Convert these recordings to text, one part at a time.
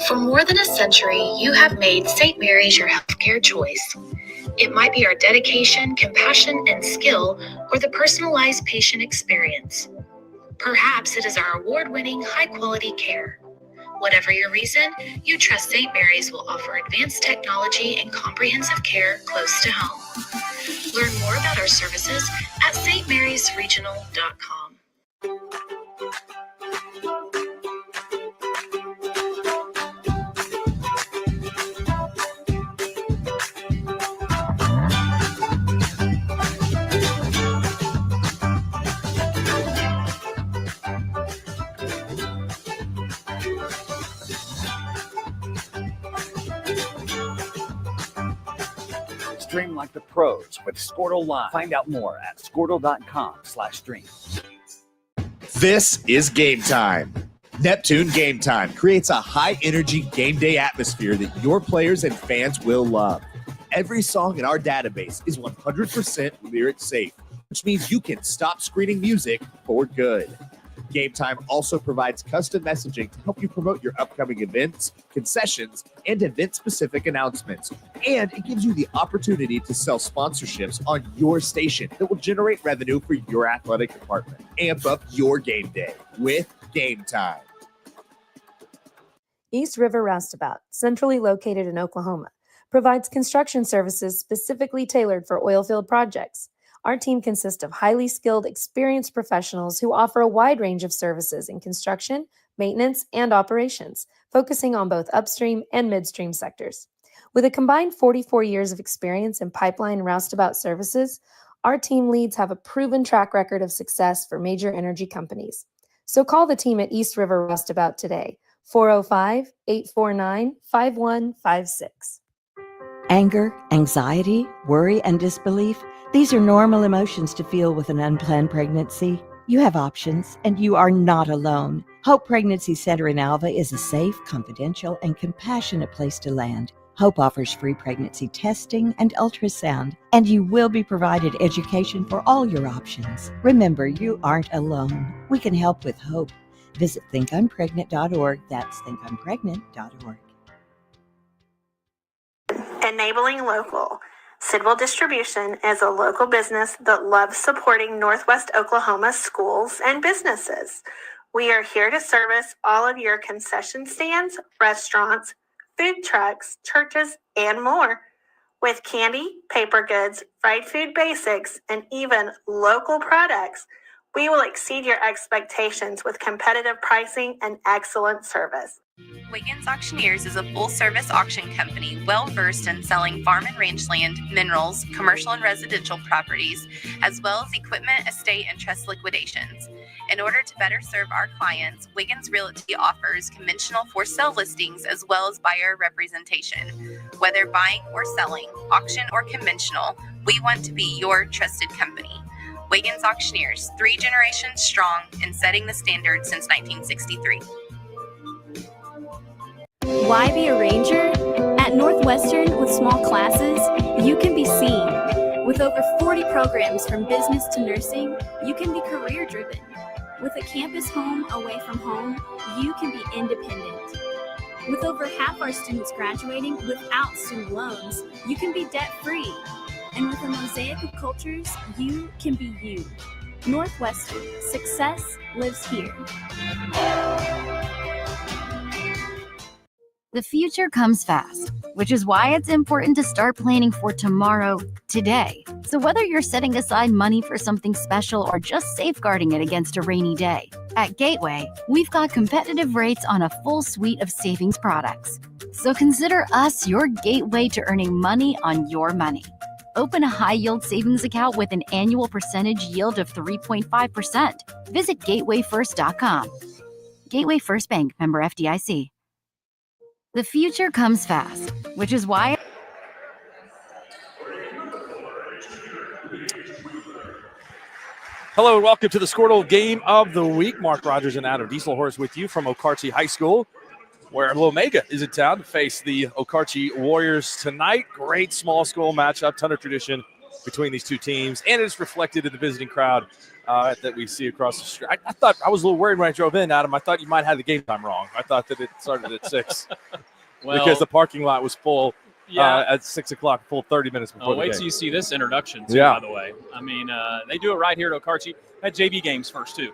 For more than a century, you have made St. Mary's your healthcare choice. It might be our dedication, compassion, and skill, or the personalized patient experience. Perhaps it is our award-winning, high-quality care. Whatever your reason, you trust St. Mary's will offer advanced technology and comprehensive care close to home. Learn more about our services at stmarysregional.com. Stream like the pros with Squirtle Live. Find out more at squirtle.com/stream. This is Game Time. Neptune Game Time creates a high-energy game day atmosphere that your players and fans will love. Every song in our database is 100% lyric safe, which means you can stop screening music for good. Game Time also provides custom messaging to help you promote your upcoming events, concessions, and event-specific announcements. And it gives you the opportunity to sell sponsorships on your station that will generate revenue for your athletic department. Amp up your game day with Game Time. East River Roustabout, centrally located in Oklahoma, provides construction services specifically tailored for oilfield projects. Our team consists of highly skilled, experienced professionals who offer a wide range of services in construction, maintenance, and operations, focusing on both upstream and midstream sectors. With a combined 44 years of experience in pipeline and roustabout services, our team leads have a proven track record of success for major energy companies. So call the team at East River Roustabout today, 405-849-5156. Anger, anxiety, worry, and disbelief, these are normal emotions to feel with an unplanned pregnancy. You have options, and you are not alone. Hope Pregnancy Center in Alva is a safe, confidential, and compassionate place to land. Hope offers free pregnancy testing and ultrasound, and you will be provided education for all your options. Remember, you aren't alone. We can help with hope. Visit thinkunpregnant.org. That's thinkunpregnant.org. Enabling local. Sidwell Distribution is a local business that loves supporting Northwest Oklahoma schools and businesses. We are here to service all of your concession stands, restaurants, food trucks, churches, and more. With candy, paper goods, fried food basics, and even local products, we will exceed your expectations with competitive pricing and excellent service. Wiggins Auctioneers is a full-service auction company well-versed in selling farm and ranch land, minerals, commercial and residential properties, as well as equipment, estate, and trust liquidations. In order to better serve our clients, Wiggins Realty offers conventional for-sale listings as well as buyer representation. Whether buying or selling, auction or conventional, we want to be your trusted company. Wiggins Auctioneers, 3 generations strong and setting the standard since 1963. Why be a ranger? At Northwestern, with small classes, you can be seen. With over 40 programs from business to nursing, you can be career-driven. With a campus home away from home, you can be independent. With over half our students graduating without student loans, you can be debt-free. And with a mosaic of cultures, you can be you. Northwestern, success lives here. The future comes fast, which is why it's important to start planning for tomorrow today. So whether you're setting aside money for something special or just safeguarding it against a rainy day, at Gateway, we've got competitive rates on a full suite of savings products. So consider us your gateway to earning money on your money. Open a high-yield savings account with an annual percentage yield of 3.5%. Visit gatewayfirst.com. Gateway First Bank, member FDIC. The future comes fast, which is why... Hello and welcome to the Squirtle Game of the Week. Mark Rogers and Adam Dieselhorst with you from Okarche High School, where Lomega is in town to face the Okarche Warriors tonight. Great small school matchup, ton of tradition between these two teams, and it's reflected in the visiting crowd that we see across the street. I thought I was a little worried when I drove in, Adam. I thought you might have the game time wrong. I thought that it started at 6 because the parking lot was full at 6 o'clock, full 30 minutes before the game. Wait till you see this introduction, too, by the way. I mean, they do it right here at Okarche. Had JV games first, too.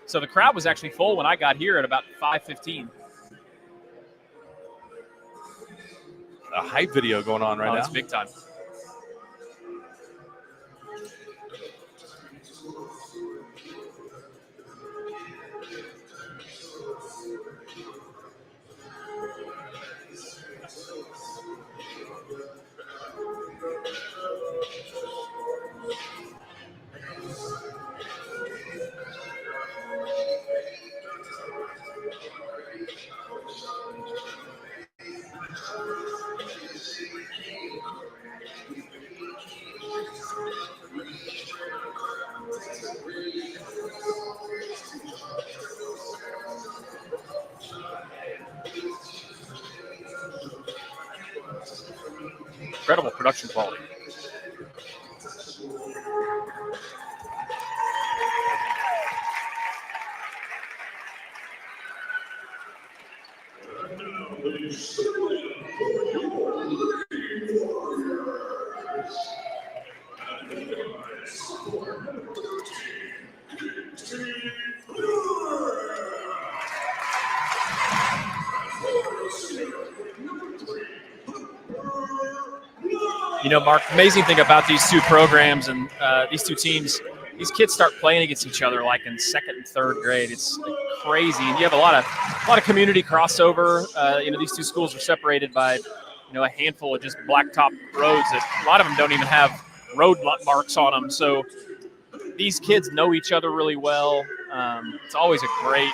So the crowd was actually full when I got here at about 5:15. A hype video going on right now. It's big time. Incredible production quality. You know, Mark, amazing thing about these two programs and these two teams, these kids start playing against each other like in second and third grade. It's like crazy, and you have a lot of community crossover. You know, these two schools are separated by a handful of just blacktop roads that a lot of them don't even have road marks on them. So these kids know each other really well. It's always a great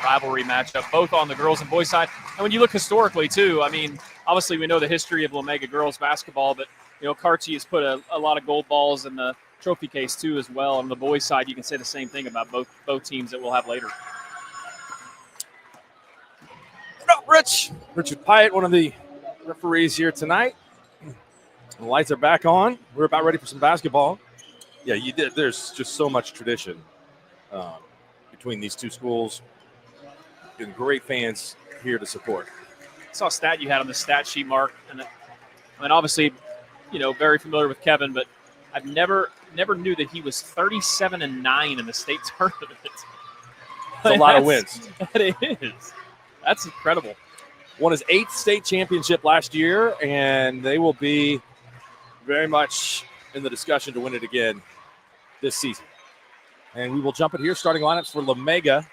rivalry matchup, both on the girls and boys side. And when you look historically too, I mean, obviously we know the history of Lomega girls basketball, but Okarche has put a lot of gold balls in the trophy case too as well. On the boys side, you can say the same thing about both teams that we'll have later. Richard Pyatt, one of the referees here tonight. The lights are back on. We're about ready for some basketball. Yeah, there's just so much tradition between these two schools. And great fans here to support. I saw a stat you had on the stat sheet, Mark, and obviously, very familiar with Kevin, but I've never knew that he was 37-9 in the state tournament. That's a lot of wins. That is. That's incredible. Won his 8th state championship last year, and they will be very much in the discussion to win it again this season. And we will jump it here. Starting lineups for Lomega.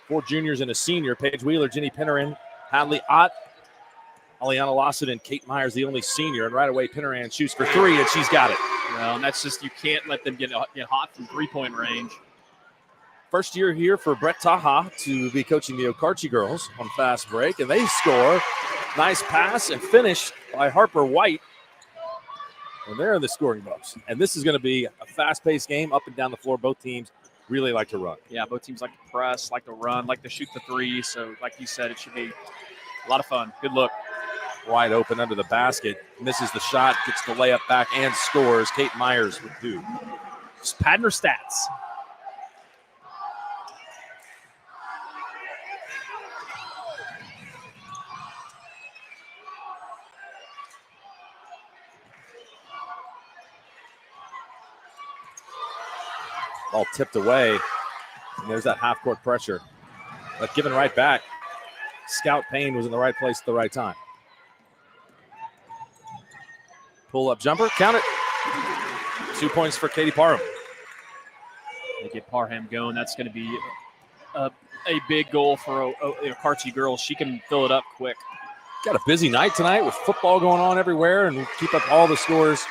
4 juniors and a senior. Paige Wheeler, Jenny Penneran, Hadley Ott, Aliana Lawson, and Kate Myers, the only senior. And right away, Penneran shoots for 3, and she's got it. Well, and that's just, you can't let them get hot from three-point range. First year here for Brett Taha to be coaching the Okarche girls on fast break, and they score. Nice pass and finish by Harper White. And they're in the scoring books. And this is going to be a fast-paced game up and down the floor. Both teams really like to run. Yeah, both teams like to press, like to run, like to shoot the three. So, like you said, it should be a lot of fun. Good look. Wide open under the basket. Misses the shot, gets the layup back, and scores. Kate Myers with 2. Just padding her stats. Ball tipped away, and there's that half-court pressure. But given right back, Scout Payne was in the right place at the right time. Pull-up jumper, count it. 2 points for Katie Parham. They get Parham going. That's going to be a big goal for Okarche girls. She can fill it up quick. Got a busy night tonight with football going on everywhere, and we'll keep up all the scores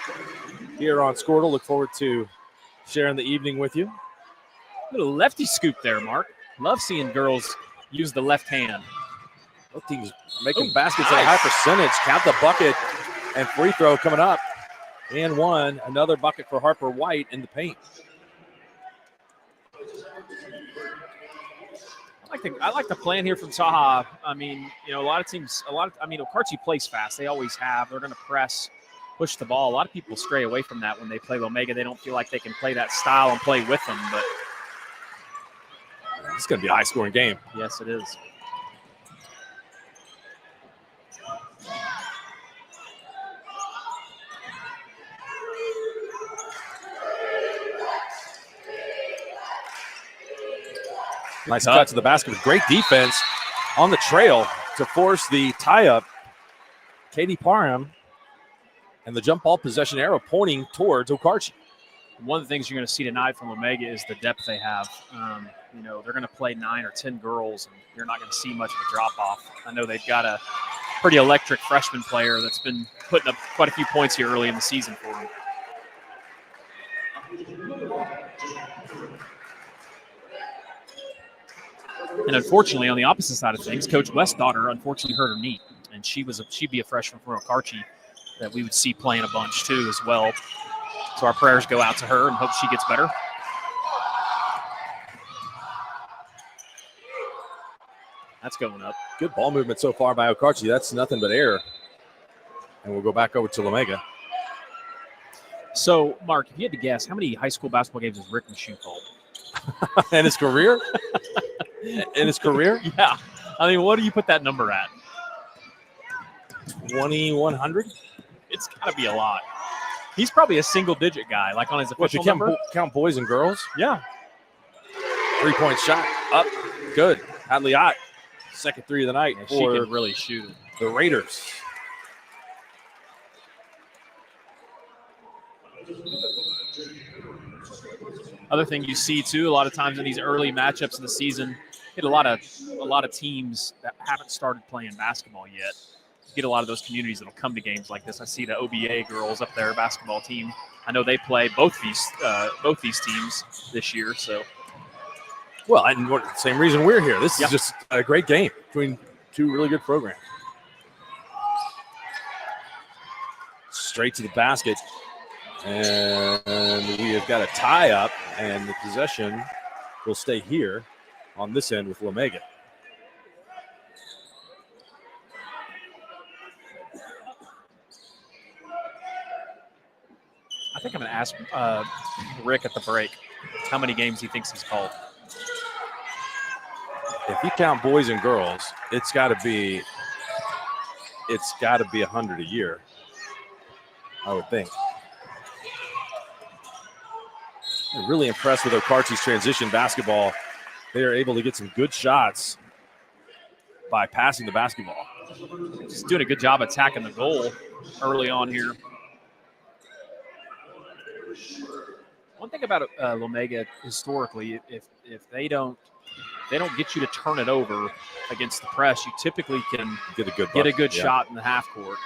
here on Squirtle. Look forward to sharing the evening with you. Little lefty scoop there, Mark. Love seeing girls use the left hand. Both teams making baskets at a high percentage. Count the bucket and free throw coming up. And one, another bucket for Harper White in the paint. I like the plan here from Taha. I mean, a lot of teams, Okarche plays fast. They always have. They're going to press. push the ball. A lot of people stray away from that when they play Lomega. They don't feel like they can play that style and play with them. But it's going to be a high-scoring game. Yes, it is. Nice cut to the basket with great defense on the trail to force the tie-up. Katie Parham and the jump ball possession arrow pointing towards Okarche. One of the things you're going to see tonight from Lomega is the depth they have. They're going to play 9 or 10 girls, and you're not going to see much of a drop-off. I know they've got a pretty electric freshman player that's been putting up quite a few points here early in the season for them. And unfortunately, on the opposite side of things, Coach West's daughter unfortunately hurt her knee, and she'd be a freshman from Okarche that we would see playing a bunch too as well. So our prayers go out to her and hope she gets better. That's going up. Good ball movement so far by Okarche. That's nothing but air. And we'll go back over to Lomega. So, Mark, if you had to guess, how many high school basketball games has Rick Michoud called? In his career? In his career? Yeah. I mean, what do you put that number at? 2,100? It's got to be a lot. He's probably a single-digit guy, like on his official number. Count boys and girls? Yeah. 3-point shot up. Good. Hadley Ott, second three of the night. Yeah, she can really shoot. The Raiders. Other thing you see too, a lot of times in these early matchups of the season, get a lot of teams that haven't started playing basketball yet. Get a lot of those communities that'll come to games like this. I see the OBA girls up there, basketball team. I know they play both these teams this year. So, well, and same reason we're here. This is just a great game between two really good programs. Straight to the basket. And we have got a tie up, and the possession will stay here on this end with Lomega. I think I'm going to ask Rick at the break how many games he thinks he's called. If you count boys and girls, it's got to be 100 a year, I would think. I'm really impressed with Okarche's transition basketball. They are able to get some good shots by passing the basketball. Just doing a good job attacking the goal early on here. One thing about Lomega historically, if they don't get you to turn it over against the press, you typically can get a good shot in the half court.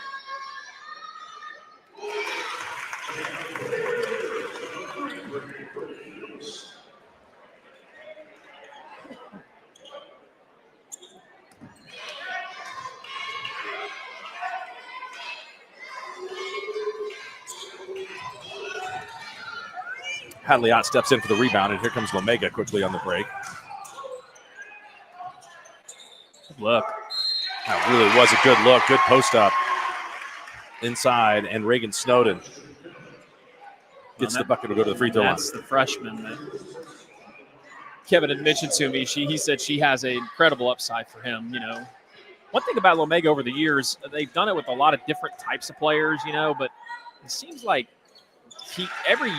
Hadley Ott steps in for the rebound, and here comes Lomega quickly on the break. Look. That really was a good look. Good post up inside, and Reagan Snowden gets the bucket to go to the free throw line. That's the freshman that Kevin had mentioned to me. He said she has an incredible upside for him. One thing about Lomega over the years, they've done it with a lot of different types of players, but it seems like every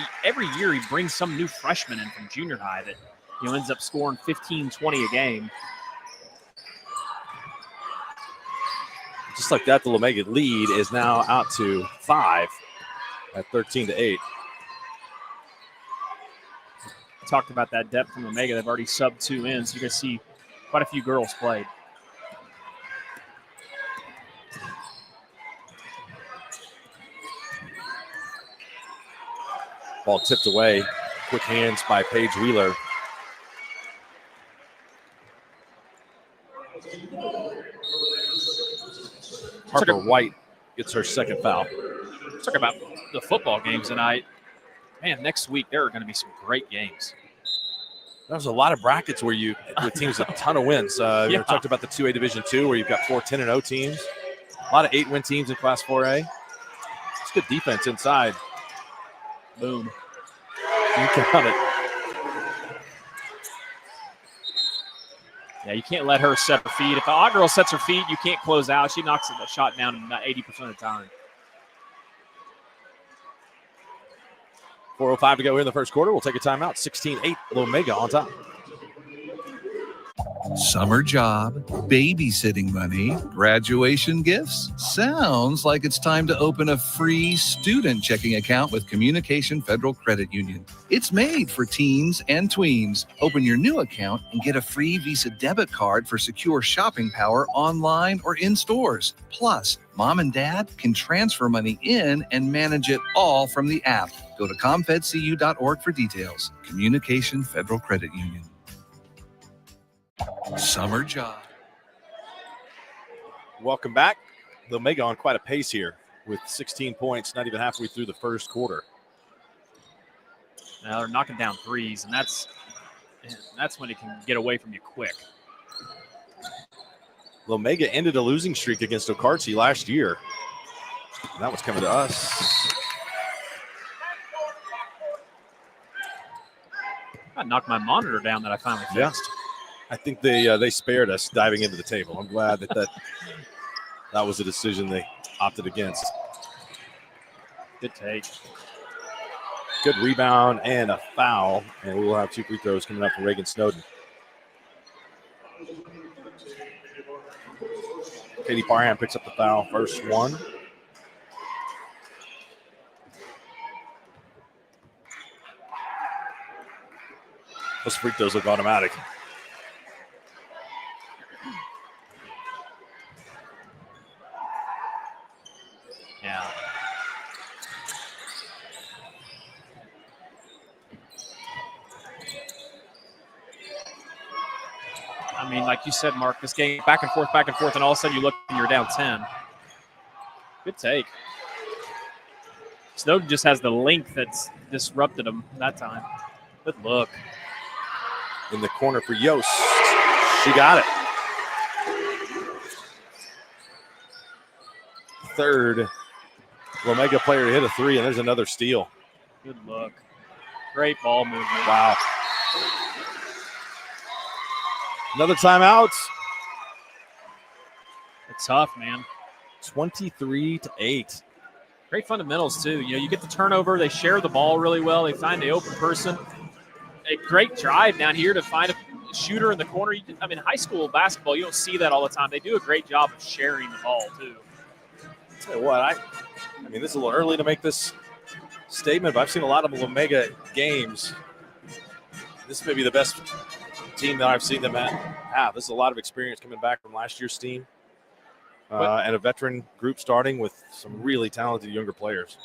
year he brings some new freshman in from junior high that ends up scoring 15, 20 a game. Just like that, the Lomega lead is now out to 5 at 13-8. Talked about that depth from Lomega. They've already subbed 2 in, so you're going to see quite a few girls played. Ball tipped away. Quick hands by Paige Wheeler. Harper White gets her second foul. Let's talk about the football games tonight. Man, next week there are going to be some great games. There's a lot of brackets with teams with a ton of wins. We talked about the 2A Division II where you've got 4 10-0 teams. A lot of 8-win teams in Class 4A. It's good defense inside. Boom. You count it. Yeah, you can't let her set her feet. If the hot girl sets her feet, you can't close out. She knocks the shot down about 80% of the time. 4:05 to go here in the first quarter. We'll take a timeout. 16-8, Lomega on top. Summer job, babysitting money, graduation gifts. Sounds like it's time to open a free student checking account with Communication Federal Credit Union. It's made for teens and tweens. Open your new account and get a free Visa debit card for secure shopping power online or in stores. Plus, mom and dad can transfer money in and manage it all from the app. Go to comfedcu.org for details. Communication Federal Credit Union. Summer job. Welcome back. Lomega on quite a pace here with 16 points, not even halfway through the first quarter. Now they're knocking down threes, and that's when it can get away from you quick. Lomega ended a losing streak against Okarche last year. And that was coming to us. I knocked my monitor down that I finally fixed. Yeah. I think they spared us diving into the table. I'm glad that was a decision they opted against. Good take. Good rebound and a foul. And we will have 2 free throws coming up from Reagan Snowden. Katie Parham picks up the foul. First one. Those free throws look automatic. Yeah. I mean, like you said, Mark, this game back and forth, and all of a sudden you look and you're down 10. Good take. Snowden just has the length that's disrupted him that time. Good look. In the corner for Yost. She got it. Third Lomega player to hit a three, and there's another steal. Good look. Great ball movement. Wow. Another timeout. It's tough, man. 23-8. Great fundamentals, too. You know, you get the turnover. They share the ball really well. They find the open person. A great drive down here to find a shooter in the corner. I mean, high school basketball, you don't see that all the time. They do a great job of sharing the ball, too. Tell you what, I mean, this is a little early to make this statement, but I've seen a lot of Lomega games. This may be the best team that I've seen them have. This is a lot of experience coming back from last year's team, and a veteran group starting with some really talented younger players.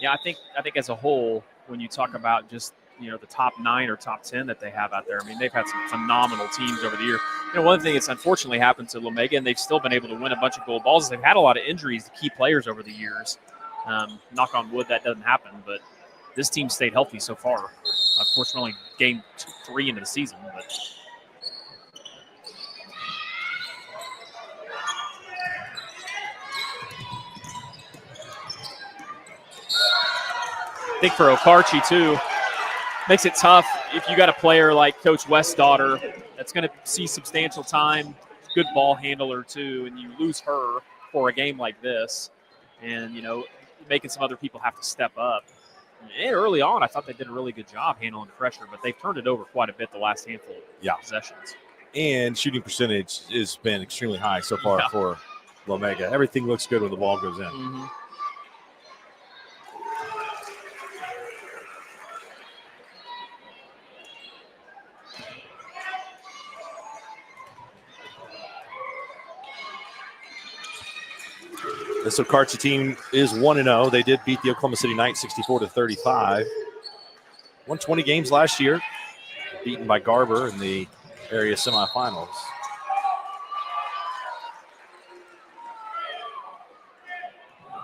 Yeah, I think as a whole, when you talk about just, you know, the top 9 or top 10 that they have out there, I mean, they've had some phenomenal teams over the year. You know, one thing that's unfortunately happened to Lomega, and they've still been able to win a bunch of gold balls, is they've had a lot of injuries to key players over the years. Knock on wood, that doesn't happen, but this team stayed healthy so far. Of course, we're only game 3 into the season, but I think for Okarche, too, makes it tough if you got a player like Coach West's daughter that's going to see substantial time, good ball handler, too, and you lose her for a game like this and, you know, making some other people have to step up. And early on, I thought they did a really good job handling pressure, but they've turned it over quite a bit the last handful of possessions. And shooting percentage has been extremely high so far for Lomega. Everything looks good when the ball goes in. Mm-hmm. This Okarche team is 1-0. They did beat the Oklahoma City Knights 64-35. Won 20 games last year, beaten by Garber in the area semifinals.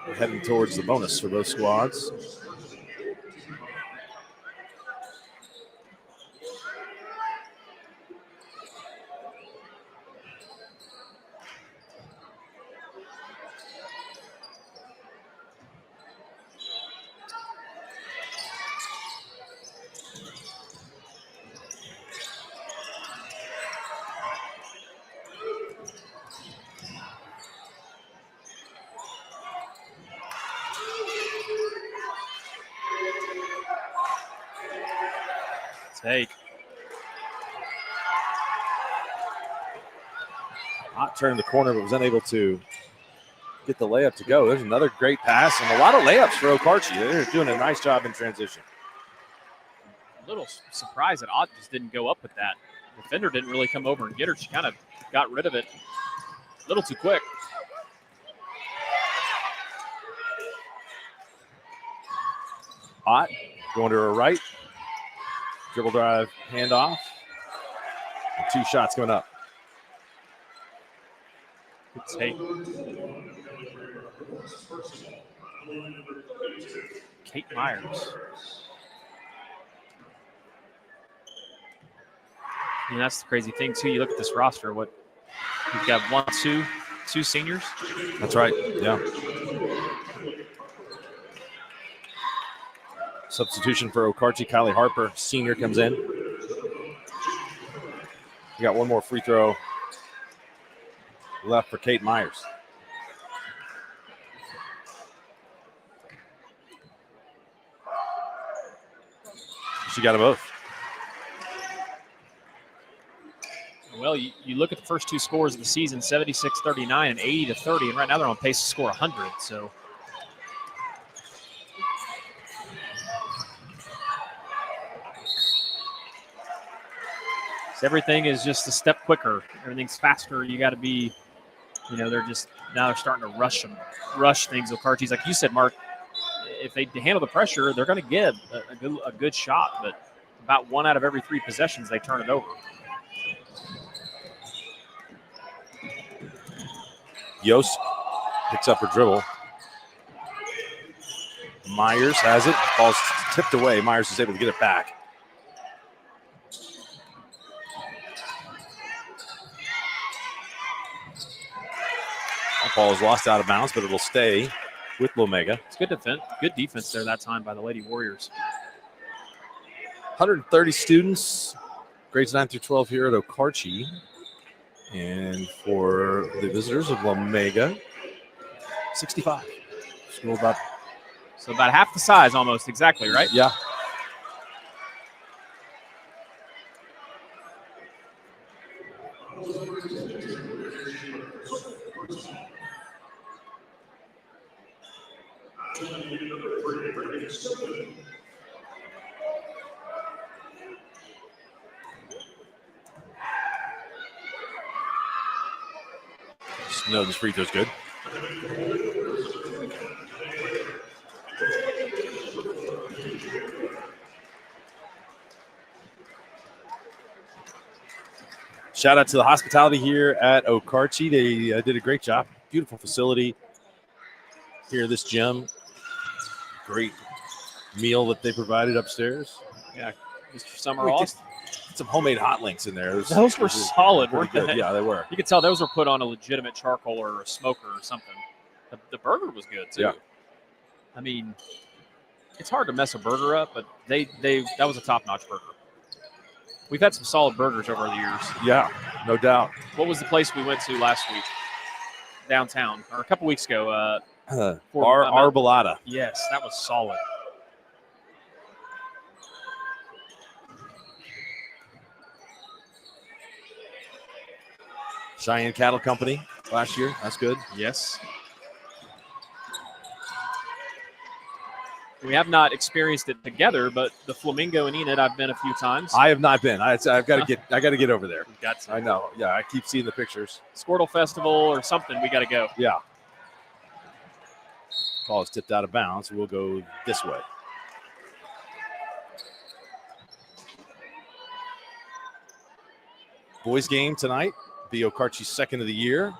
We're heading towards the bonus for both squads. take. Ott turned the corner, but was unable to get the layup to go. There's another great pass and a lot of layups for Okarche. They're doing a nice job in transition. A little surprised that Ott just didn't go up with that. The defender didn't really come over and get her. She kind of got rid of it a little too quick. Ott going to her right. Dribble drive, handoff. And 2 shots going up. Good take. Kate Myers. And that's the crazy thing, too. You look at this roster, you've got two seniors. That's right, yeah. Substitution for Okarche. Kylie Harper, senior, comes in. We got one more free throw left for Kate Myers. She got them both. Well, you look at the first 2 scores of the season, 76-39 and 80-30, and right now they're on pace to score 100. So everything is just a step quicker. Everything's faster. You got to be, they're starting to rush things. Okarche's, like you said, Mark, if they handle the pressure, they're going to get a good shot. But about 1 out of every 3 possessions, they turn it over. Yost picks up her dribble. Myers has it. Ball's tipped away. Myers is able to get it back. That ball is lost out of bounds, but it'll stay with Lomega. It's good defense there that time by the Lady Warriors. 130 students, grades 9 through 12 here at Okarche. And for the visitors of Lomega, 65. So about half the size almost, exactly, right? Yeah. No, this free throw's good. Shout out to the hospitality here at Okarche. They did a great job. Beautiful facility here at this gym. Great meal that they provided upstairs. Yeah, Mr. Summer Austin. Some homemade hot links in there. Those were solid, weren't they? Yeah, they were. You could tell those were put on a legitimate charcoal or a smoker or something. The burger was good too. Yeah. I mean, it's hard to mess a burger up, but that was a top-notch burger. We've had some solid burgers over the years. Yeah, no doubt. What was the place we went to last week? Downtown, or a couple weeks ago. Arbolada. Yes, that was solid. Cheyenne Cattle Company last year. That's good. Yes. We have not experienced it together, but the Flamingo and Enid, I've been a few times. I have not been. I've got to get over there. Got to. I know. Yeah, I keep seeing the pictures. Squirtle Festival or something. We got to go. Yeah. Ball is tipped out of bounds. We'll go this way. Boys game tonight. Be Okarche's second of the year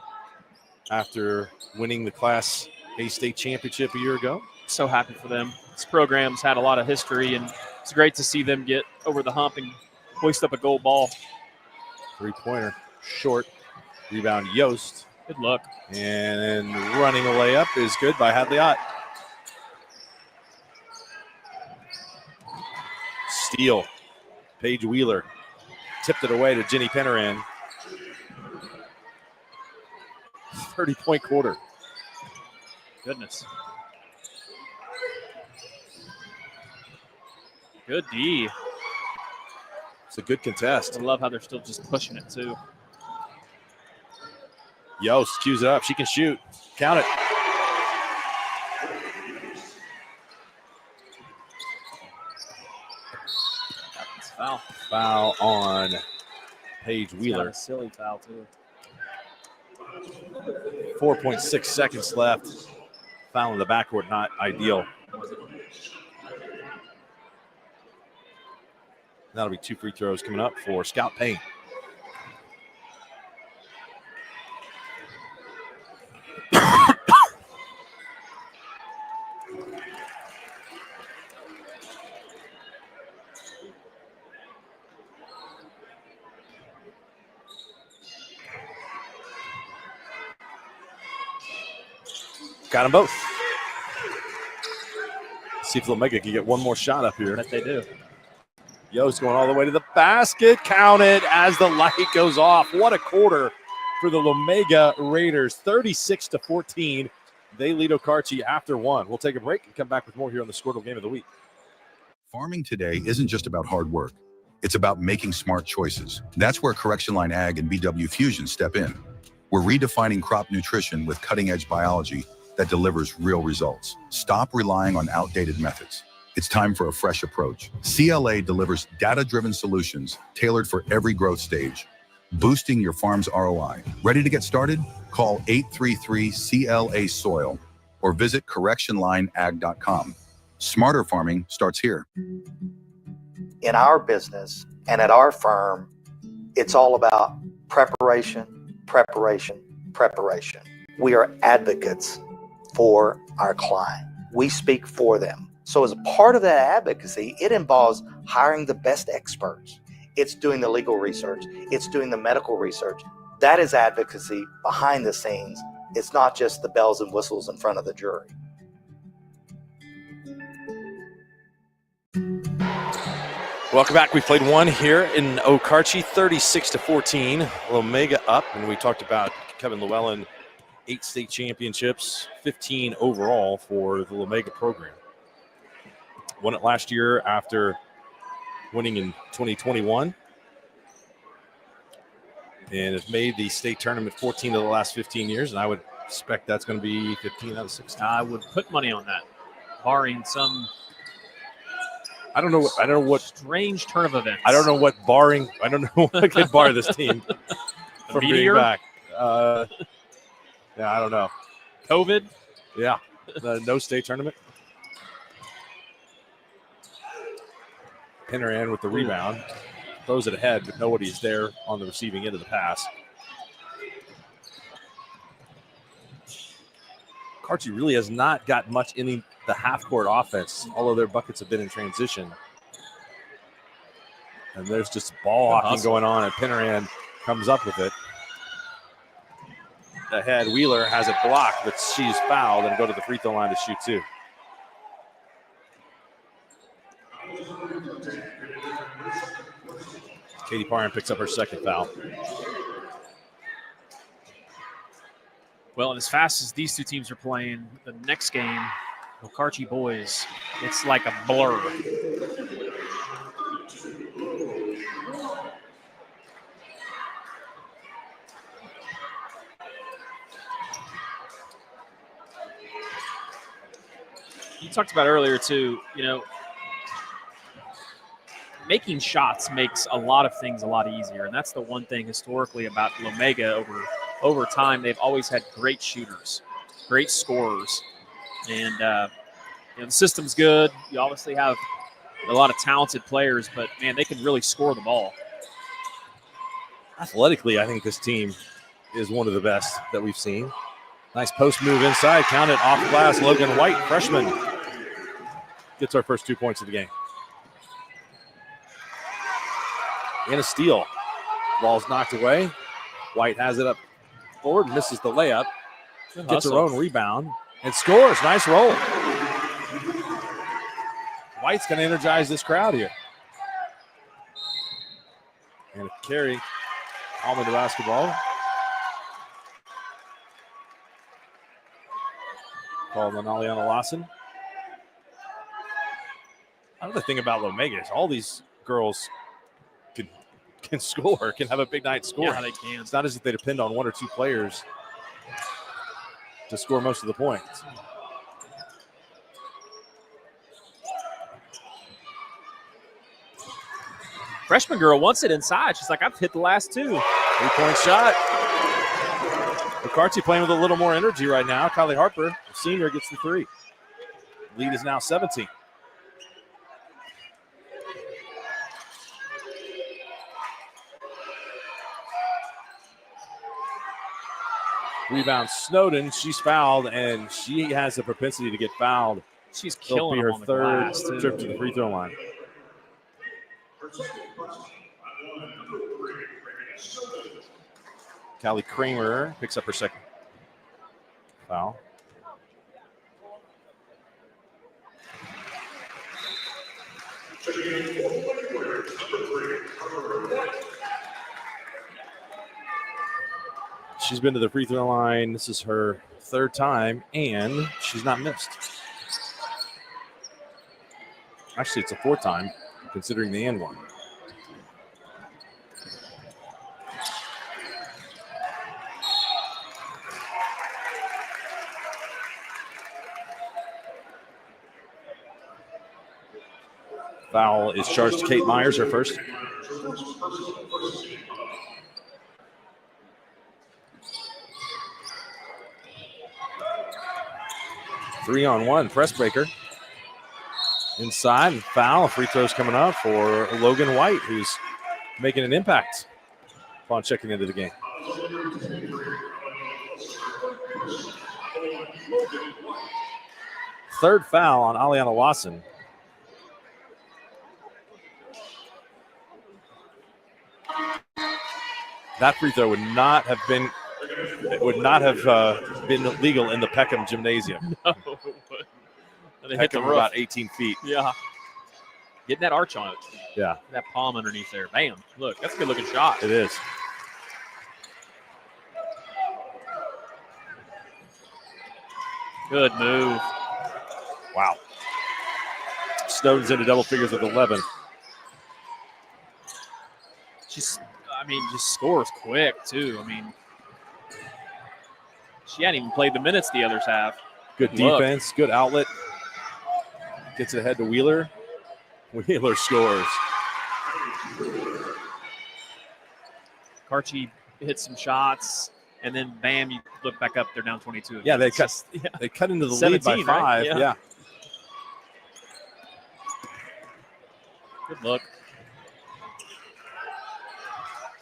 after winning the Class A state championship a year ago. So happy for them. This program's had a lot of history, and it's great to see them get over the hump and hoist up a gold ball. 3-pointer, short. Rebound, Yost. Good luck. And then running a layup is good by Hadley Ott. Steal. Paige Wheeler tipped it away to Jenny Penneran. 30-point quarter. Goodness. Good D. It's a good contest. I love how they're still just pushing it, too. Yost cues it up. She can shoot. Count it. Foul. Foul on Paige Wheeler. A silly foul, too. 4.6 seconds left. Foul in the backcourt, not ideal. That'll be 2 free throws coming up for Scout Payne. Got them both. See if Lomega can get one more shot up here. I bet they do. Yost going all the way to the basket. Counted as the light goes off. What a quarter for the Lomega Raiders. 36-14. They lead Okarche after 1. We'll take a break and come back with more here on the Squirtle Game of the Week. Farming today isn't just about hard work. It's about making smart choices. That's where Correction Line Ag and BW Fusion step in. We're redefining crop nutrition with cutting-edge biology that delivers real results. Stop relying on outdated methods. It's time for a fresh approach. CLA delivers data-driven solutions tailored for every growth stage, boosting your farm's ROI. Ready to get started? Call 833-CLA-SOIL or visit correctionlineag.com. Smarter farming starts here. In our business and at our firm, it's all about preparation, preparation, preparation. We are advocates for our client. We speak for them. So as a part of that advocacy, it involves hiring the best experts. It's doing the legal research. It's doing the medical research. That is advocacy behind the scenes. It's not just the bells and whistles in front of the jury. Welcome back. We played 1 here in Okarche, 36-14. Lomega up, and we talked about Kevin Llewellyn, 8 state championships, 15 overall for the Lomega program. Won it last year after winning in 2021. And have made the state tournament 14 of the last 15 years, and I would expect that's going to be 15 out of 16. I would put money on that, barring some I don't know what strange turn of events. I don't know what could bar this team from being back. Yeah, I don't know. COVID? Yeah, no state tournament. Pinneran with the rebound. Throws it ahead, but nobody's there on the receiving end of the pass. Okarche really has not got much in the half-court offense, although their buckets have been in transition. And there's just ball hawking going on, and Pinneran comes up with it. Ahead, Wheeler has it blocked, but she's fouled and go to the free throw line to shoot 2. Katie Parham picks up her second foul. Well, and as fast as these two teams are playing, the next game, Okarche boys, it's like a blur. You talked about earlier, too, making shots makes a lot of things a lot easier. And that's the one thing historically about Lomega over time. They've always had great shooters, great scorers. And the system's good. You obviously have a lot of talented players, but, man, they can really score the ball. Athletically, I think this team is one of the best that we've seen. Nice post move inside. Count it off glass. Logan White, freshman, gets our first 2 points of the game. And a steal. Ball's knocked away. White has it up forward, misses the layup. Gets her own rebound and scores. Nice roll. White's going to energize this crowd here. And a carry. Alma the basketball. Called on Aliana Lawson. Another thing about Lomega is all these girls can can score, can have a big night score. Yeah, they can. It's not as if they depend on one or two players to score most of the points. Freshman girl wants it inside. She's like, I've hit the last 2. 3-point shot. Okarche playing with a little more energy right now. Kylie Harper, the senior, gets the 3. Lead is now 17. Rebound Snowden. She's fouled, and she has the propensity to get fouled. She's It'll killing be them her on the third glass, too. trip to the free throw line. Callie Kramer picks up her second foul. She's been to the free throw line. This is her third time, and she's not missed. Actually, it's a fourth time, considering the and one. Foul is charged to Kate Myers, her first. Three-on-one press breaker. Inside, foul. Free throws coming up for Logan White, who's making an impact upon checking into the game. Third foul on Aliana Wasson. That free throw would not have been legal in the Peckham Gymnasium. No, it wouldn't. And they hit the Peckham roof. about 18 feet. Yeah. Getting that arch on it. Yeah. That palm underneath there. Bam. Look, that's a good looking shot. It is. Good move. Wow. Snowden's into double figures with 11. Just scores quick, too. I mean, she hadn't even played the minutes the others have. Good defense, good outlet. Gets it ahead to Wheeler. Wheeler scores. Okarche hits some shots, and then bam, you look back up, they're down 22. Yeah, they It's cut. just- yeah. They cut into the 17, lead by 5. right? Yeah. Good look.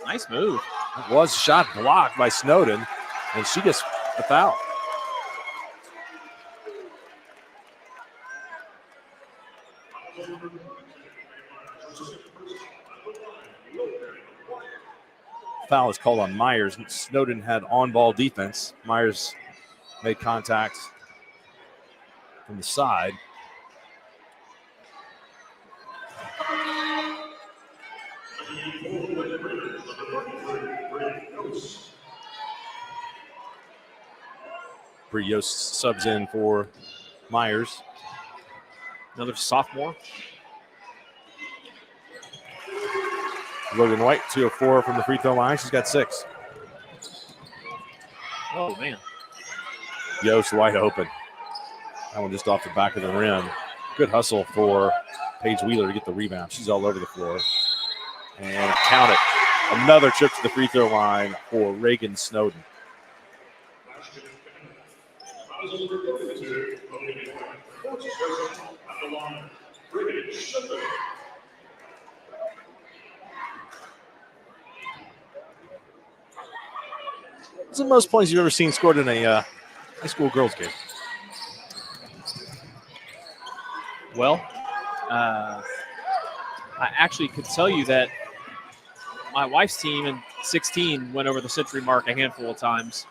Nice move. It was shot blocked by Snowden, and she gets the foul. Foul is called on Myers. Snowden had on-ball defense. Myers made contact from the side. Brios subs in for Myers. Another sophomore. Logan White, 2 of 4 from the free throw line. She's got 6. Oh, man. Yost wide open. That one just off the back of the rim. Good hustle for Paige Wheeler to get the rebound. She's all over the floor. And count it. Another trip to the free throw line for Reagan Snowden. What's the most points you've ever seen scored in a high school girls game? Well, I actually could tell you that my wife's team in 16 went over the century mark a handful of times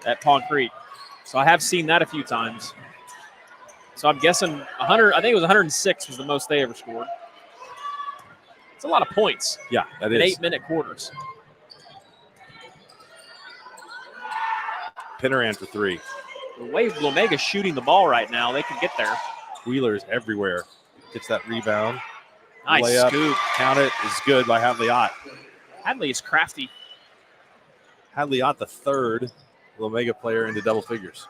at Pond Creek. So I have seen that a few times. So I'm guessing 100. I think it was 106 was the most they ever scored. It's a lot of points. Yeah, that in is. 8-minute quarters. Pinneran for 3. The way Lomega's shooting the ball right now, they can get there. Wheeler's everywhere. Gets that rebound. Nice Layup. scoop. Count it is good by Havliot. Hadley is crafty. Hadley Ott, the third Lomega player into double figures.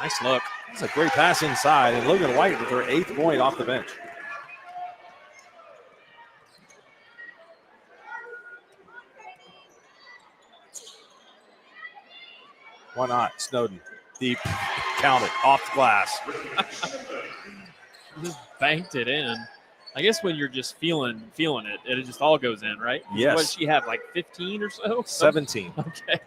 Nice look. That's a great pass inside, and Logan White with her 8th point off the bench. Why not? Snowden. Deep. Count it. Off the glass. Just banked it in. I guess when you're just feeling it, it just all goes in, right? Yes. What did she have, like 15 or so? 17. Okay.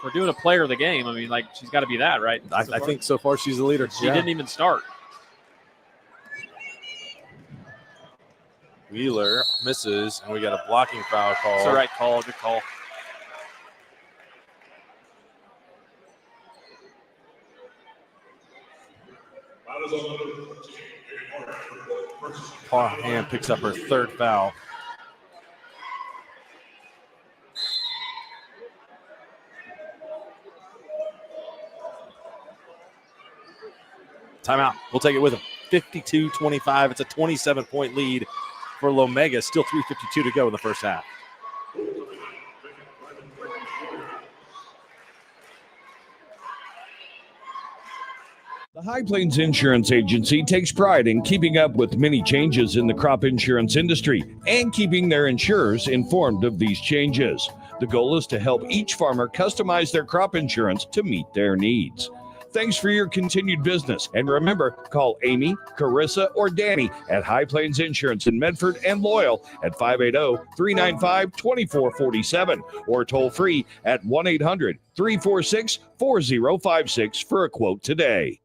We're doing a player of the game. I mean, like, she's got to be that, right? I think so far she's the leader. She didn't even start. Wheeler misses, and we got a blocking foul call. It's the right call. Good call. Parham picks up her 3rd foul. Timeout. We'll take it with them. 52-25. It's a 27-point lead for Lomega. Still 3:52 to go in the first half. The High Plains Insurance Agency takes pride in keeping up with many changes in the crop insurance industry and keeping their insurers informed of these changes. The goal is to help each farmer customize their crop insurance to meet their needs. Thanks for your continued business. And remember, call Amy, Carissa, or Danny at High Plains Insurance in Medford and Loyal at 580-395-2447 or toll free at 1-800-346-4056 for a quote today.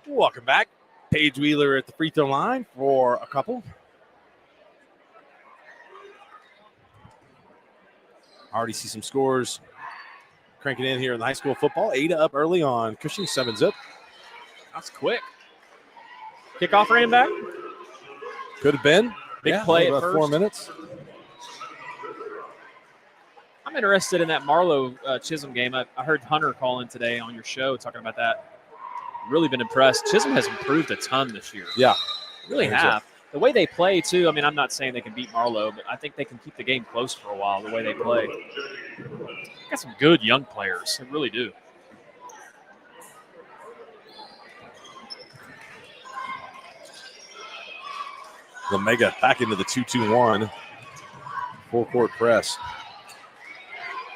Welcome back. Paige Wheeler at the free throw line for a couple. Already see some scores cranking in here in the high school football. Ada up early on Cushing, 7-zip. That's quick. Kickoff ran back. Could have been. Big play at about first. 4 minutes. I'm interested in that Marlowe Chisholm game. I heard Hunter call in today on your show talking about that. Really been impressed. Chisholm has improved a ton this year. Yeah. Really have. The way they play, too, I mean, I'm not saying they can beat Marlowe, but I think they can keep the game close for a while, the way they play. Got some good young players. They really do. Lomega back into the 2-2-1. Full court press.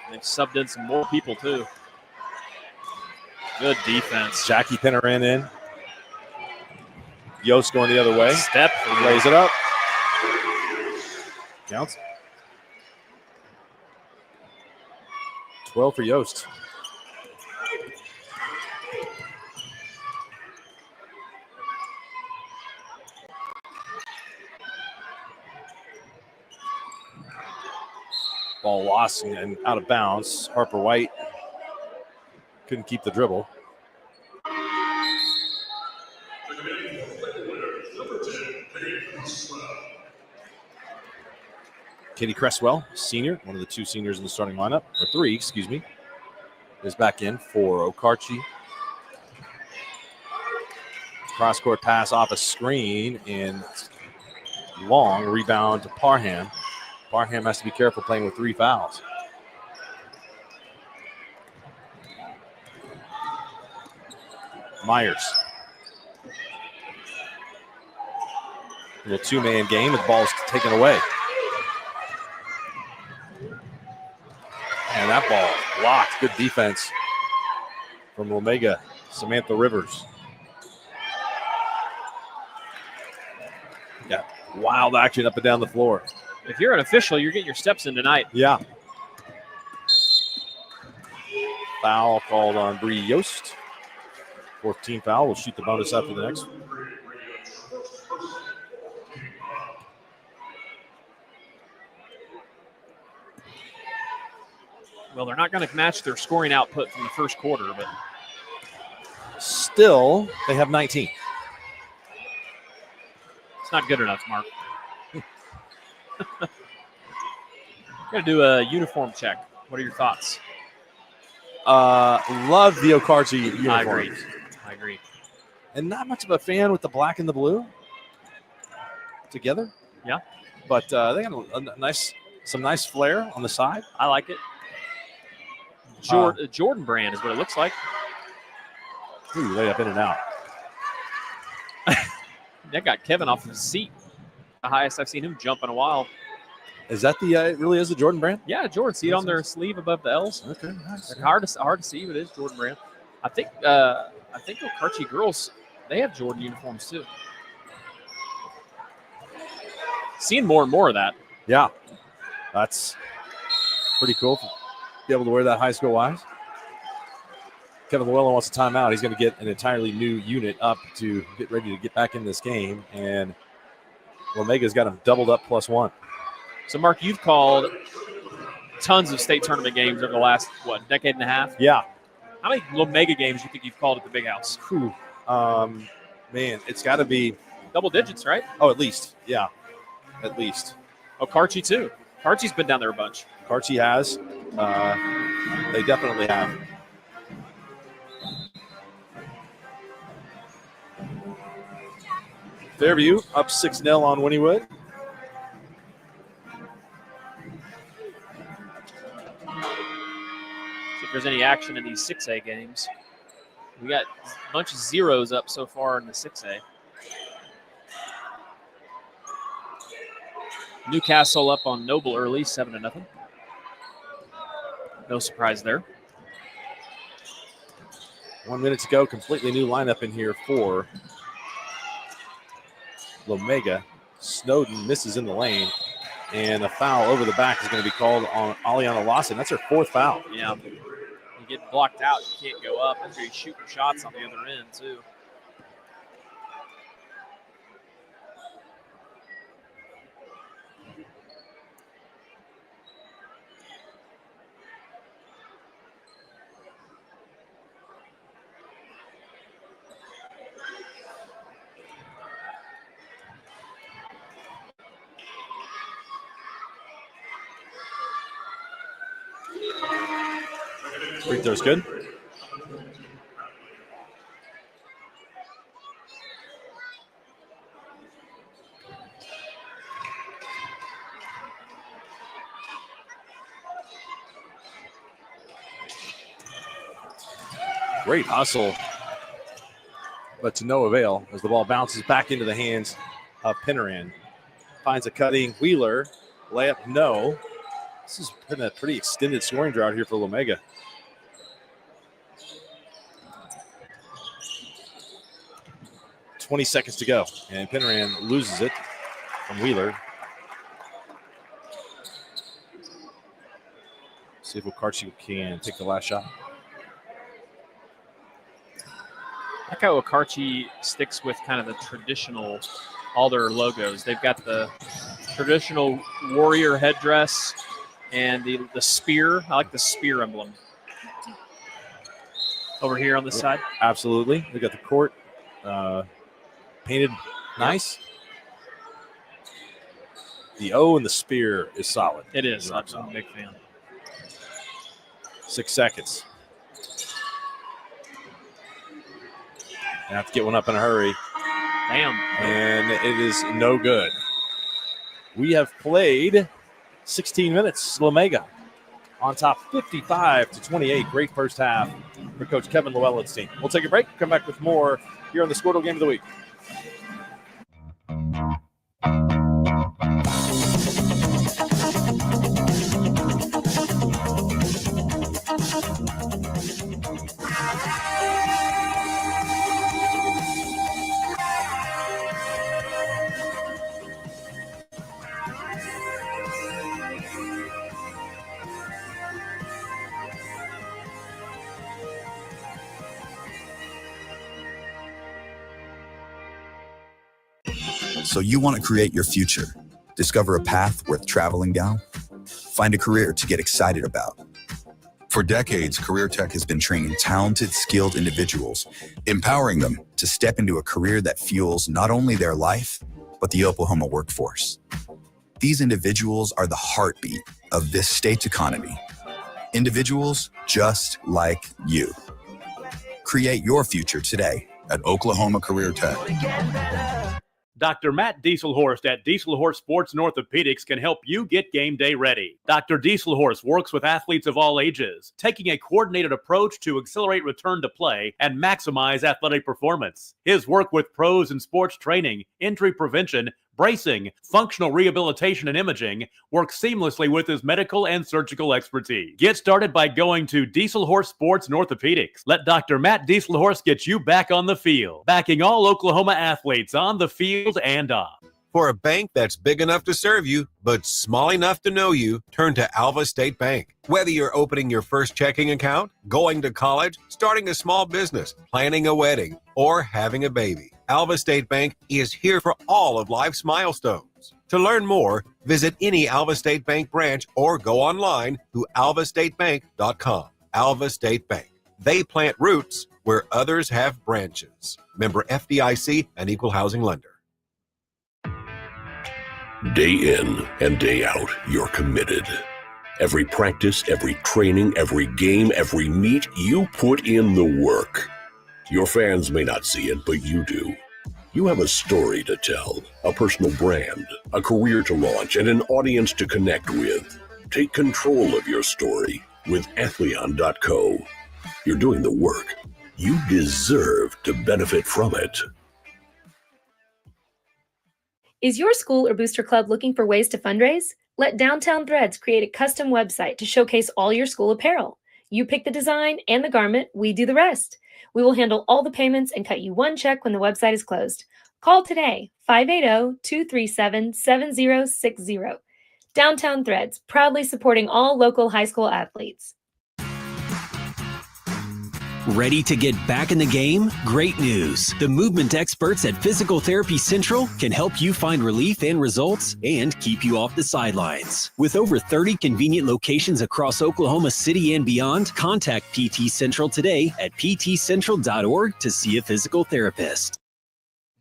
They've subbed in some more people, too. Good defense. Jackie Penner ran in. Yost going the other way. Step. Lays it up. Counts. 12 for Yost. Ball lost and out of bounds. Harper White couldn't keep the dribble. Katie Cresswell, senior, one of the 2 seniors in the starting lineup, or 3, excuse me, is back in for Okarche. Cross-court pass off a screen and long rebound to Parham. Parham has to be careful playing with 3 fouls. Myers. A little 2-man game. The ball's taken away. And that ball blocked. Good defense from Lomega, Samantha Rivers. Yeah, wild action up and down the floor. If you're an official, you're getting your steps in tonight. Yeah. Foul called on Bree Yost. Fourth team foul. We'll shoot the bonus after the next. Well, they're not going to match their scoring output from the first quarter, but still they have 19. It's not good enough, Mark. Got to do a uniform check. What are your thoughts? Love the Okarche uniforms. I agree. And not much of a fan with the black and the blue together. Yeah. But they got some nice flair on the side. I like it. Jordan brand is what it looks like. Ooh, lay up in and out. That got Kevin off his seat. The highest I've seen him jump in a while. Is that it really is the Jordan brand? Yeah, Jordan. See it on their sleeve above the L's. Okay, nice. It's hard to see, but it is Jordan brand. I think Okarche girls, they have Jordan uniforms too. Seeing more and more of that. Yeah, that's pretty cool to be able to wear that high school wise. Kevin Llewellyn wants a timeout. He's going to get an entirely new unit up to get ready to get back in this game, and Lomega's got him doubled up +1. So, Mark, you've called tons of state tournament games over the last, decade and a half? Yeah. How many Lomega games do you think you've called at the Big House? Man, it's got to be double digits, right? Oh, at least. Yeah, at least. Okarche, too. Okarche's been down there a bunch. Okarche has. They definitely have. Fairview up 6-0 on Wynnewood. See if there's any action in these 6A games. We got a bunch of zeros up so far in the 6A. Newcastle up on Noble early, 7-0. No surprise there. 1 minute to go. Completely new lineup in here for Lomega. Snowden misses in the lane, and a foul over the back is going to be called on Aliana Lawson. That's her fourth foul. Yeah. You get blocked out, you can't go up after you shooting shots on the other end, too. Free throw's good. Great hustle, but to no avail as the ball bounces back into the hands of Penneran. Finds a cutting Wheeler. Layup, no. This has been a pretty extended scoring drought here for Lomega. .20 seconds to go, and Penneran loses it from Wheeler. See if Okarche can take the last shot. I like how Okarche sticks with kind of the traditional, all their logos. They've got the traditional warrior headdress and the spear. I like the spear emblem over here on this side. Absolutely. They got the court painted nice. The O and the spear is solid. It is. I'm a big fan. 6 seconds. I have to get one up in a hurry. Damn. And it is no good. We have played 16 minutes. Lomega on top 55-28. Great first half for Coach Kevin Llewellyn's team. We'll take a break. Come back with more here on the Squirtle Game of the Week. So you want to create your future, discover a path worth traveling down, find a career to get excited about. For decades, Career Tech has been training talented, skilled individuals, empowering them to step into a career that fuels not only their life, but the Oklahoma workforce. These individuals are the heartbeat of this state's economy. Individuals just like you. Create your future today at Oklahoma Career Tech. Dr. Matt Dieselhorst at Dieselhorst Sports and Orthopedics can help you get game day ready. Dr. Dieselhorst works with athletes of all ages, taking a coordinated approach to accelerate return to play and maximize athletic performance. His work with pros in sports training, injury prevention, bracing, functional rehabilitation, and imaging works seamlessly with his medical and surgical expertise. Get started by going to Dieselhorst Sports and Orthopedics. Let Dr. Matt Dieselhorst get you back on the field, backing all Oklahoma athletes on the field and off. For a bank that's big enough to serve you, but small enough to know you, turn to Alva State Bank. Whether you're opening your first checking account, going to college, starting a small business, planning a wedding, or having a baby, Alva State Bank is here for all of life's milestones. To learn more, visit any Alva State Bank branch or go online to alvastatebank.com. Alva State Bank. They plant roots where others have branches. Member FDIC, an equal housing lender. Day in and day out, you're committed. Every practice, every training, every game, every meet, you put in the work. Your fans may not see it, but you do. You have a story to tell, a personal brand, a career to launch, and an audience to connect with. Take control of your story with Athleon.co. You're doing the work. You deserve to benefit from it. Is your school or booster club looking for ways to fundraise? Let Downtown Threads create a custom website to showcase all your school apparel. You pick the design and the garment, we do the rest. We will handle all the payments and cut you one check when the website is closed. Call today, 580-237-7060. Downtown Threads, proudly supporting all local high school athletes. Ready to get back in the game? Great news! The movement experts at Physical Therapy Central can help you find relief and results and keep you off the sidelines. With over 30 convenient locations across Oklahoma City and beyond, contact PT Central today at ptcentral.org to see a physical therapist.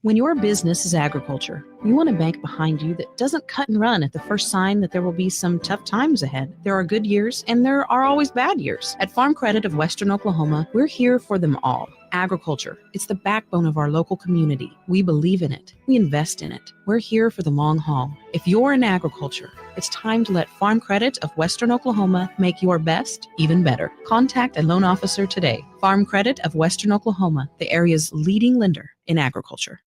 When your business is agriculture, you want a bank behind you that doesn't cut and run at the first sign that there will be some tough times ahead. There are good years and there are always bad years. At Farm Credit of Western Oklahoma, we're here for them all. Agriculture, it's the backbone of our local community. We believe in it. We invest in it. We're here for the long haul. If you're in agriculture, it's time to let Farm Credit of Western Oklahoma make your best even better. Contact a loan officer today. Farm Credit of Western Oklahoma, the area's leading lender in agriculture.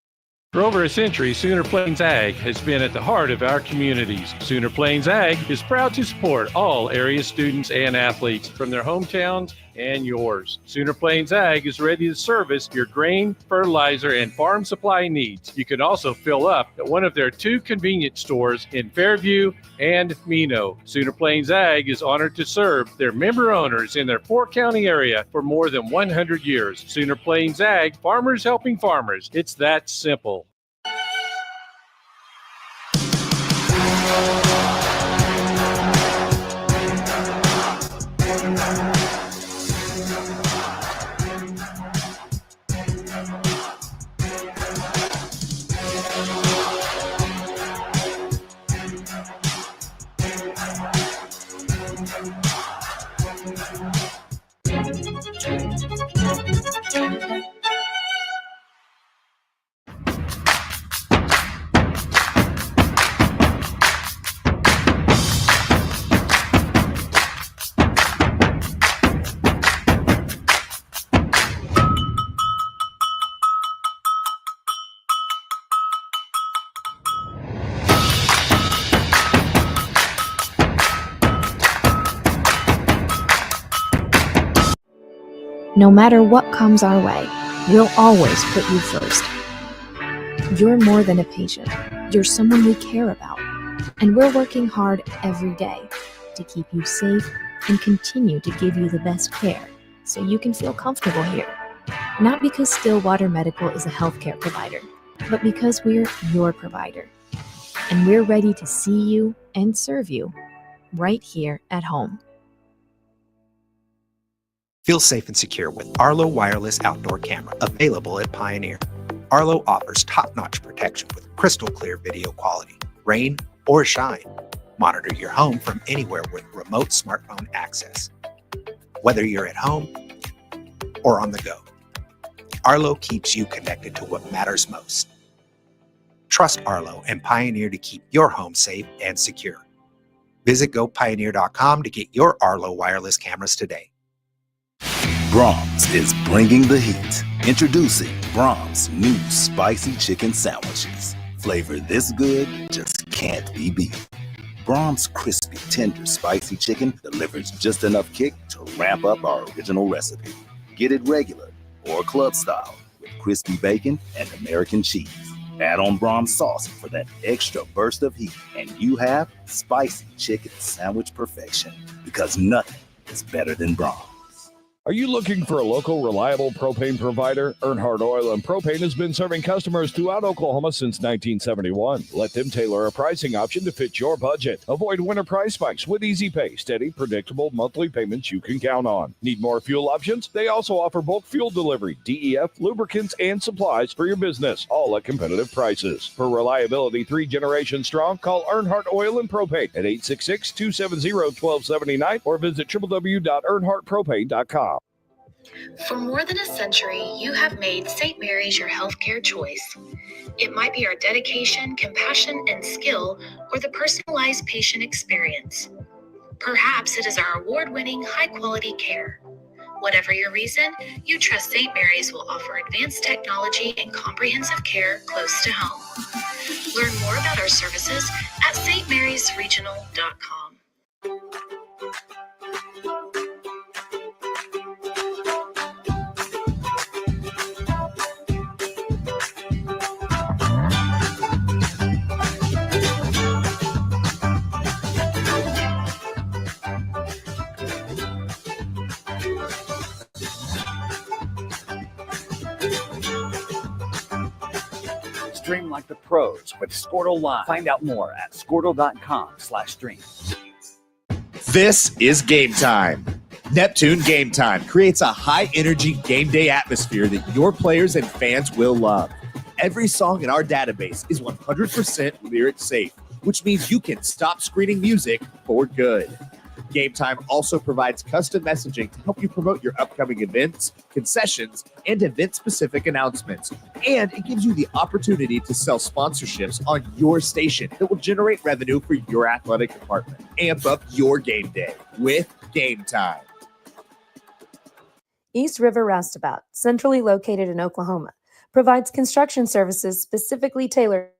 For over a century, Sooner Plains Ag has been at the heart of our communities. Sooner Plains Ag is proud to support all area students and athletes from their hometowns and yours. Sooner Plains Ag is ready to service your grain, fertilizer, and farm supply needs. You can also fill up at one of their 2 convenience stores in Fairview and Mino. Sooner Plains Ag is honored to serve their member owners in their 4-county area for more than 100 years. Sooner Plains Ag, farmers helping farmers. It's that simple. No matter what comes our way, we'll always put you first. You're more than a patient. You're someone we care about. And we're working hard every day to keep you safe and continue to give you the best care so you can feel comfortable here. Not because Stillwater Medical is a healthcare provider, but because we're your provider. And we're ready to see you and serve you right here at home. Feel safe and secure with Arlo Wireless Outdoor Camera, available at Pioneer. Arlo offers top-notch protection with crystal clear video quality, rain or shine. Monitor your home from anywhere with remote smartphone access, whether you're at home or on the go. Arlo keeps you connected to what matters most. Trust Arlo and Pioneer to keep your home safe and secure. Visit gopioneer.com to get your Arlo wireless cameras today. Brahms is bringing the heat. Introducing Brahms new spicy chicken sandwiches. Flavor this good just can't be beat. Brahms crispy, tender, spicy chicken delivers just enough kick to ramp up our original recipe. Get it regular or club style with crispy bacon and American cheese. Add on Brahms sauce for that extra burst of heat, and you have spicy chicken sandwich perfection, because nothing is better than Brahms. Are you looking for a local, reliable propane provider? Earnhardt Oil and Propane has been serving customers throughout Oklahoma since 1971. Let them tailor a pricing option to fit your budget. Avoid winter price spikes with easy pay, steady, predictable monthly payments you can count on. Need more fuel options? They also offer bulk fuel delivery, DEF, lubricants, and supplies for your business, all at competitive prices. For reliability 3 generations strong, call Earnhardt Oil and Propane at 866-270-1279 or visit www.earnhardtpropane.com. For more than a century, you have made St. Mary's your healthcare choice. It might be our dedication, compassion, and skill, or the personalized patient experience. Perhaps it is our award-winning, high-quality care. Whatever your reason, you trust St. Mary's will offer advanced technology and comprehensive care close to home. Learn more about our services at stmarysregional.com. Stream like the pros with Squirtle Live. Find out more at squirtle.com/stream. This is Game Time. Neptune Game Time creates a high-energy game day atmosphere that your players and fans will love. Every song in our database is 100% lyric safe, which means you can stop screening music for good. Game Time also provides custom messaging to help you promote your upcoming events, concessions, and event-specific announcements. And it gives you the opportunity to sell sponsorships on your station that will generate revenue for your athletic department. Amp up your game day with Game Time. East River Roustabout, centrally located in Oklahoma, provides construction services specifically tailored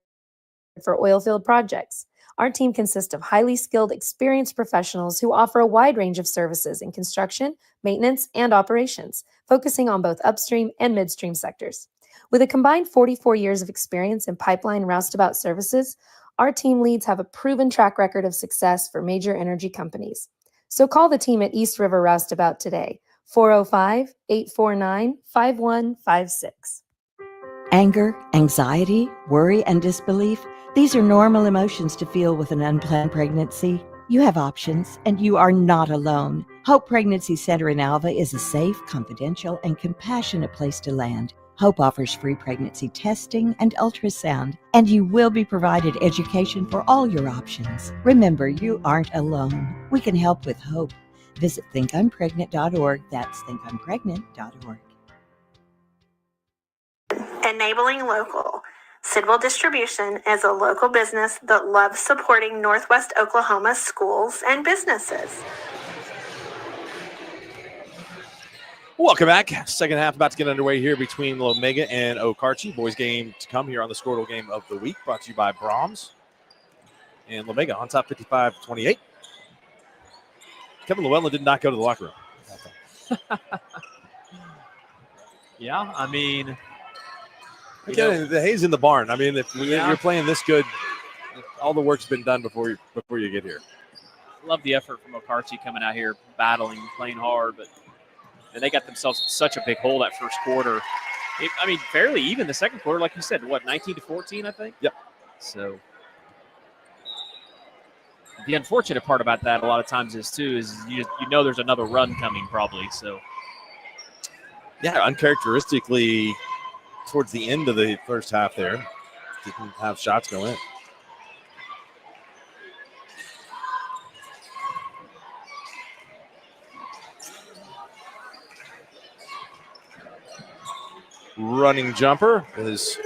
for oilfield projects. Our team consists of highly skilled, experienced professionals who offer a wide range of services in construction, maintenance, and operations, focusing on both upstream and midstream sectors. With a combined 44 years of experience in pipeline roustabout services, our team leads have a proven track record of success for major energy companies. So call the team at East River Roustabout today, 405-849-5156. Anger, anxiety, worry, and disbelief, these are normal emotions to feel with an unplanned pregnancy. You have options, and you are not alone. Hope Pregnancy Center in Alva is a safe, confidential, and compassionate place to land. Hope offers free pregnancy testing and ultrasound, and you will be provided education for all your options. Remember, you aren't alone. We can help with hope. Visit thinkimpregnant.org. That's thinkimpregnant.org. Enabling local. Sidwell Distribution is a local business that loves supporting Northwest Oklahoma schools and businesses. Welcome back. Second half about to get underway here between Lomega and Okarche. Boys game to come here on the Squirtle Game of the Week, brought to you by Brahms. And Lomega on top 55-28. Kevin Llewellyn did not go to the locker room. Yeah, I mean, Again, the hay's in the barn. I mean, if you're playing this good, all the work's been done before you get here. love the effort from Okarche coming out here, battling, playing hard, but they got themselves such a big hole that first quarter. Fairly even the second quarter, like you said. What, 19-14, I think? Yep. So the unfortunate part about that a lot of times is you know there's another run coming probably. So yeah, uncharacteristically towards the end of the first half there, didn't have shots go in. Running jumper is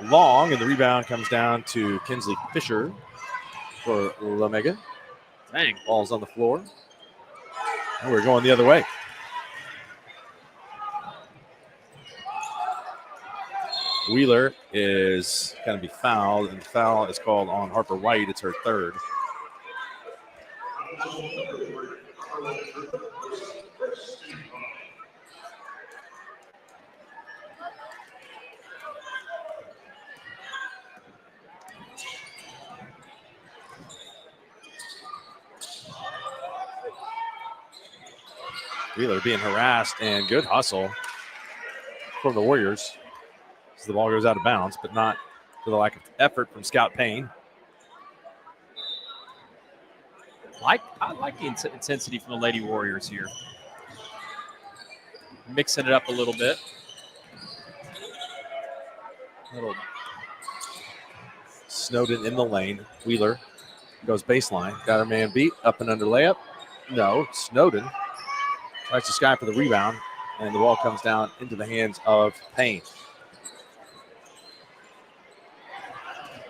long, and the rebound comes down to Kinsley Fisher for Lomega. Dang. Ball's on the floor. And we're going the other way. Wheeler is going to be fouled, and the foul is called on Harper White. It's her third. Wheeler being harassed, and good hustle from the Warriors. So the ball goes out of bounds, but not for the lack of effort from Scout Payne. I like the intensity from the Lady Warriors here. Mixing it up a little bit. Little Snowden in the lane. Wheeler goes baseline. Got her man beat. Up and under layup. No. Snowden tries to sky for the rebound, and the ball comes down into the hands of Payne.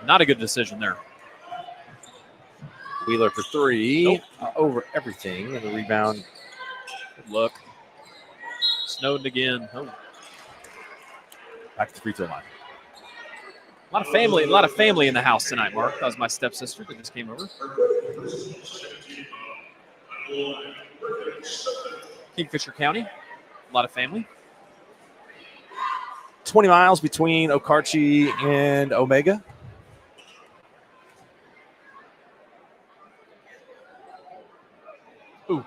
Not a good decision there. Wheeler for three. Over everything, and the rebound. Good look. Snowden again. Oh. Back to the free throw line. A lot of family in the house tonight, Mark. That was my stepsister that just came over. Kingfisher County, a lot of family. 20 miles between Okarche and Omega. Ooh.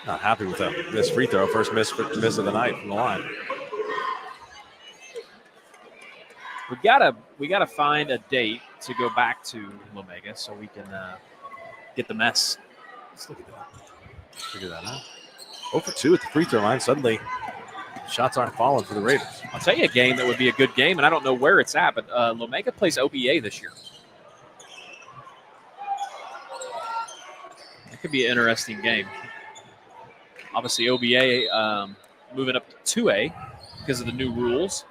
Not happy with that missed free throw. First miss of the night from the line. We gotta find a date to go back to Lomega so we can get the mess. Let's look at that. Figure that out. 0 for 2 at the free throw line. Suddenly, shots aren't falling for the Raiders. I'll tell you a game that would be a good game, and I don't know where it's at, but Lomega plays OBA this year. It could be an interesting game. Obviously, OBA moving up to 2A because of the new rules.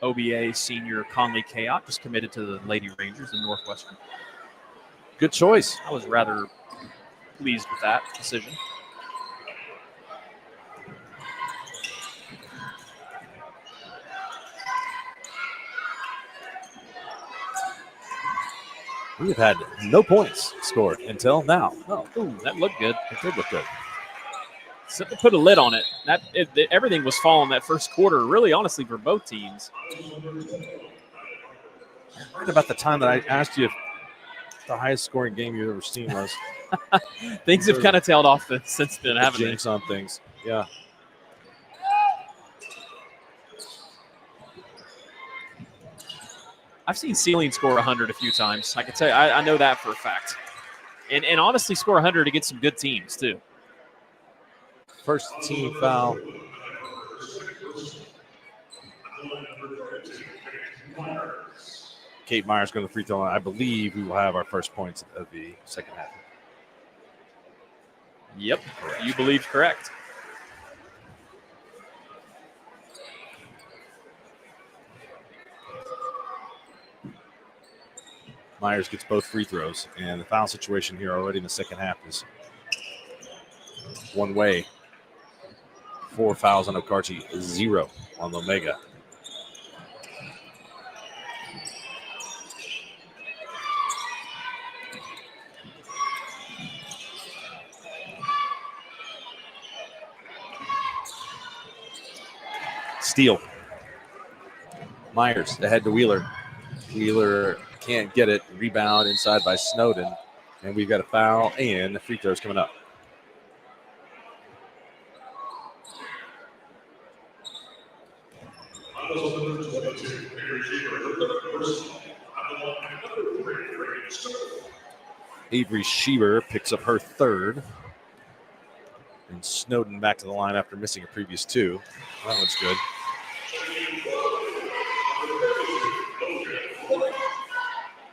OBA senior Conley Kayot just committed to the Lady Rangers in Northwestern. Good choice. I was rather pleased with that decision. We've had no points scored until now. Oh, ooh, that looked good. It did look good. So put a lid on it. Everything was falling that first quarter, really, honestly, for both teams. Right about the time that I asked you if the highest scoring game you've ever seen was. Things have kind of tailed off since then, haven't they? Jinx on things. Yeah. I've seen Ceiling score 100 a few times. I can tell you, I know that for a fact. And honestly, score 100 against some good teams, too. First team foul. Kate Myers going to the free throw line. I believe we will have our first points of the second half. Yep, you believe correct. Myers gets both free throws, and the foul situation here already in the second half is one way. 4 fouls on Okarche, 0 on Lomega. Steal. Myers ahead to Wheeler. Wheeler can't get it. Rebound inside by Snowden. And we've got a foul and the free throws coming up. Avery Sheeber picks up her third. And Snowden back to the line after missing a previous two. That one's good.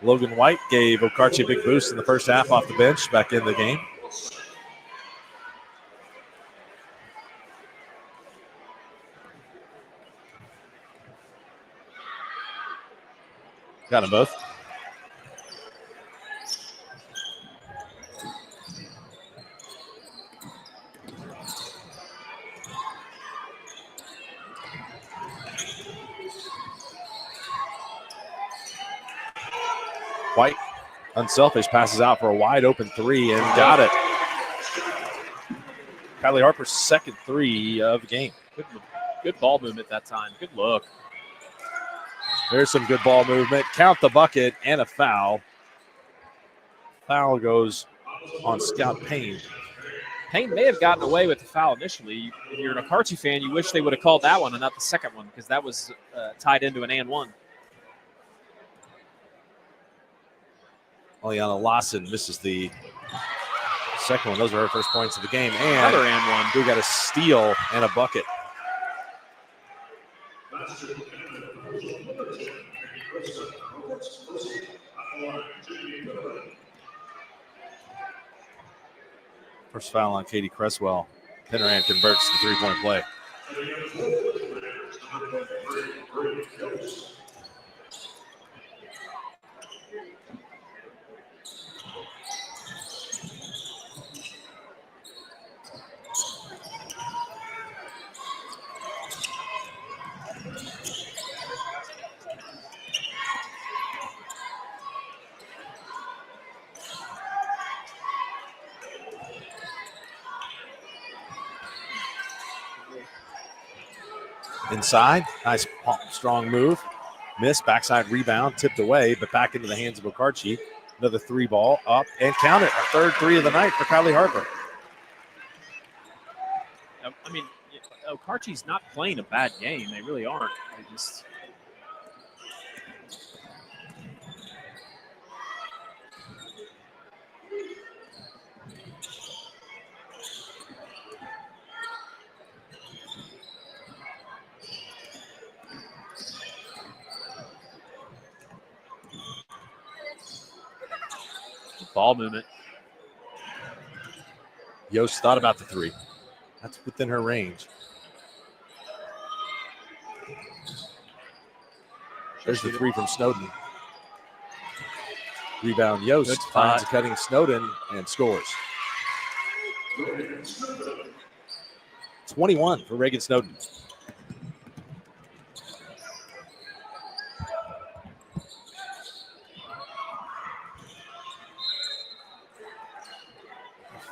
Logan White gave Okarche a big boost in the first half off the bench, back in the game. Got them both. White, unselfish, passes out for a wide open three and got it. Kylie Harper's second three of the game. Good ball movement that time. Good look. There's some good ball movement. Count the bucket and a foul. Foul goes on Scout Payne. Payne may have gotten away with the foul initially. If you're an Okarche fan, you wish they would have called that one and not the second one, because that was tied into an and one. Oleana Lawson misses the second one. Those are her first points of the game. And another and one. We got a steal and a bucket. First foul on Katie Cresswell. Penneran converts the three-point play. Inside, nice strong move. Miss, backside rebound, tipped away, but back into the hands of Okarche. Another three ball up and count it. A third three of the night for Kylie Harper. I mean, Okarche's not playing a bad game. They really aren't. They just... Ball movement. Yost thought about the three. That's within her range. There's the three from Snowden. Rebound Yost finds a cutting Snowden and scores. 21 for Reagan Snowden.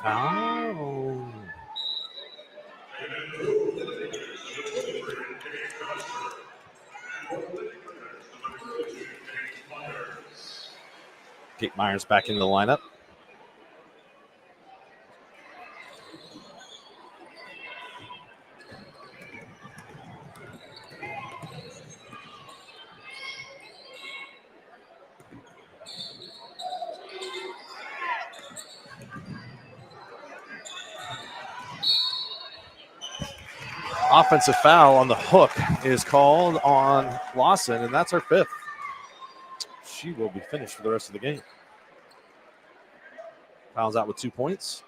Foul. Kate Myers back into the lineup. Offensive foul on the hook is called on Lawson, and that's her fifth. She will be finished for the rest of the game. Fouls out with 2 points.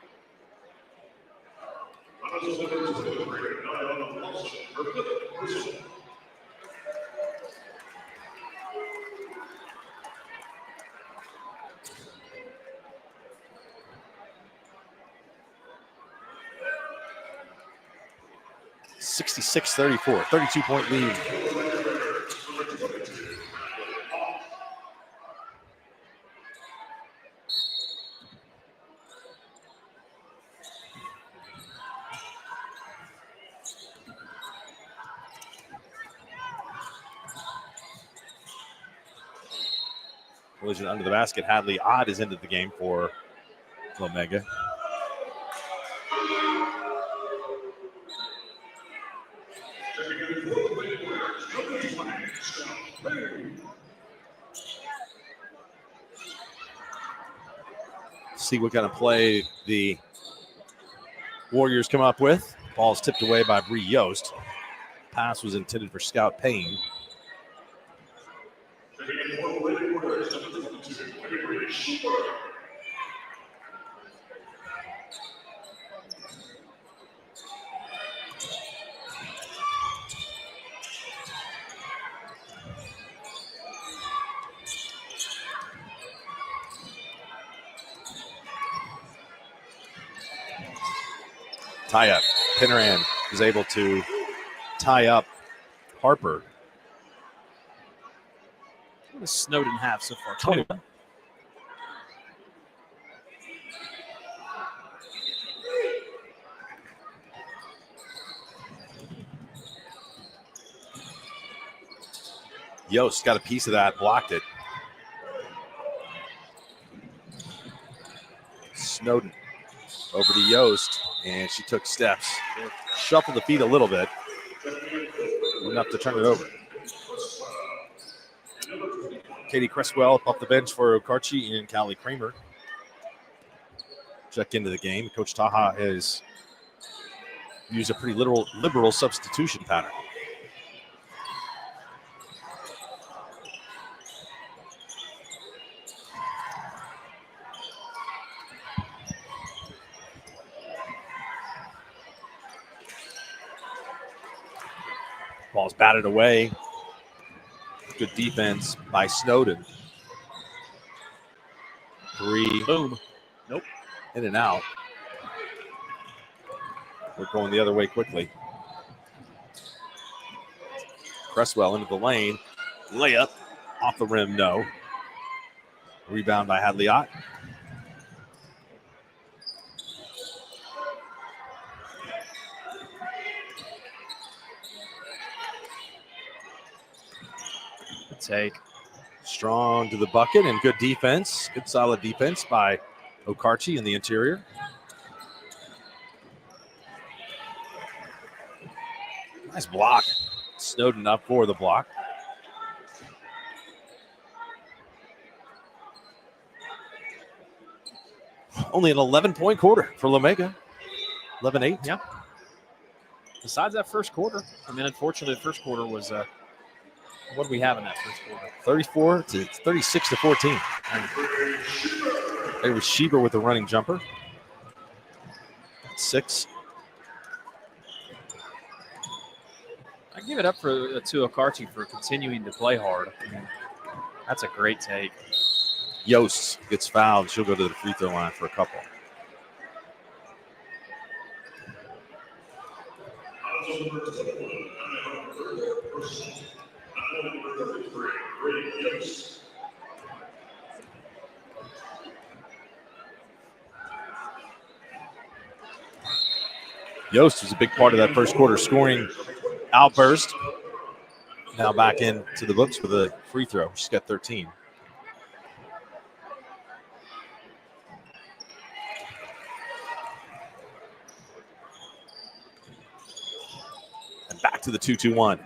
(66-34), 32-point lead. Collision under the basket. Hadley Odd is into the game for Lomega. See what kind of play the Warriors come up with. Ball's tipped away by Bree Yost. Pass was intended for Scout Payne. Tie up. Pinneran is able to tie up Harper. What does Snowden have so far? 21. Yost got a piece of that, blocked it. Snowden over to Yost, and she took steps. Shuffled the feet a little bit. Enough to turn it over. Katie Cresswell up off the bench for Okarche and Callie Kramer. Check into the game. Coach Taha has used a pretty liberal substitution pattern. Ball's batted away. Good defense by Snowden. Three. Boom. Nope. In and out. We're going the other way quickly. Cresswell into the lane. Layup. Off the rim, no. Rebound by Hadley-Ott. Take. Strong to the bucket and good defense. Good solid defense by Okarche in the interior. Nice block. Snowden up for the block. Only an 11-point quarter for Lomega. 11-8. Yeah. Besides that first quarter, I mean, unfortunately, the first quarter was what do we have in that first quarter? 36 to 14. It was Schieber with the running jumper. 6. I give it up to Okarche for continuing to play hard. I mean, that's a great take. Yost gets fouled. She'll go to the free throw line for a couple. Yost was a big part of that first quarter scoring outburst. Now back into the books with a free throw. She's got 13. And back to the 2-2-1.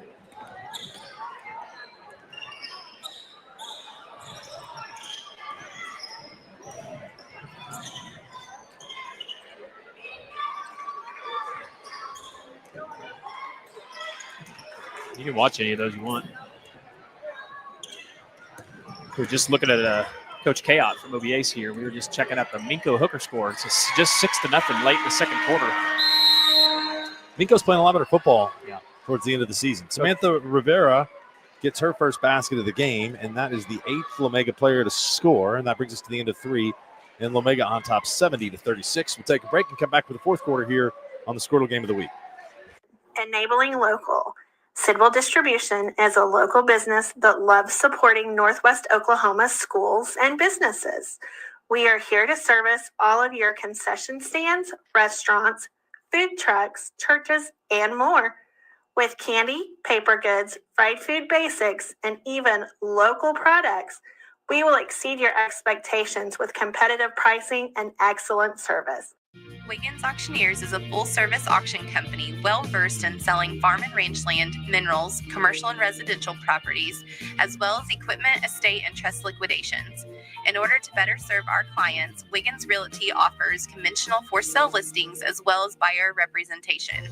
You can watch any of those you want. We're just looking at Coach Kayot from OBA's here. We were just checking out the Minko Hooker score. It's just 6-0 late in the second quarter. Minko's playing a lot better football towards the end of the season. Samantha Rivera gets her first basket of the game, and that is the 8th Lomega player to score, and that brings us to the end of 3. And Lomega on top 70-36. We'll take a break and come back for the fourth quarter here on the Squirtle Game of the Week. Enabling local. Sidwell Distribution is a local business that loves supporting Northwest Oklahoma schools and businesses. We are here to service all of your concession stands, restaurants, food trucks, churches, and more. With candy, paper goods, fried food basics, and even local products, we will exceed your expectations with competitive pricing and excellent service. Wiggins Auctioneers is a full-service auction company well-versed in selling farm and range land, minerals, commercial and residential properties, as well as equipment, estate, and trust liquidations. In order to better serve our clients, Wiggins Realty offers conventional for-sale listings as well as buyer representation.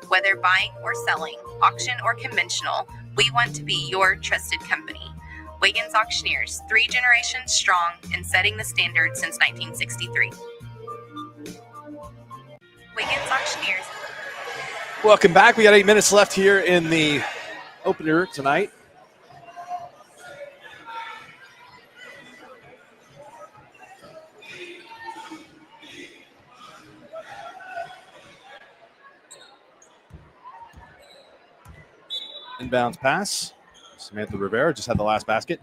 Whether buying or selling, auction or conventional, we want to be your trusted company. Wiggins Auctioneers, 3 generations strong and setting the standard since 1963. Wiggins Auctioneers. Welcome back. We got 8 minutes left here in the opener tonight. Inbounds pass. Samantha Rivera just had the last basket.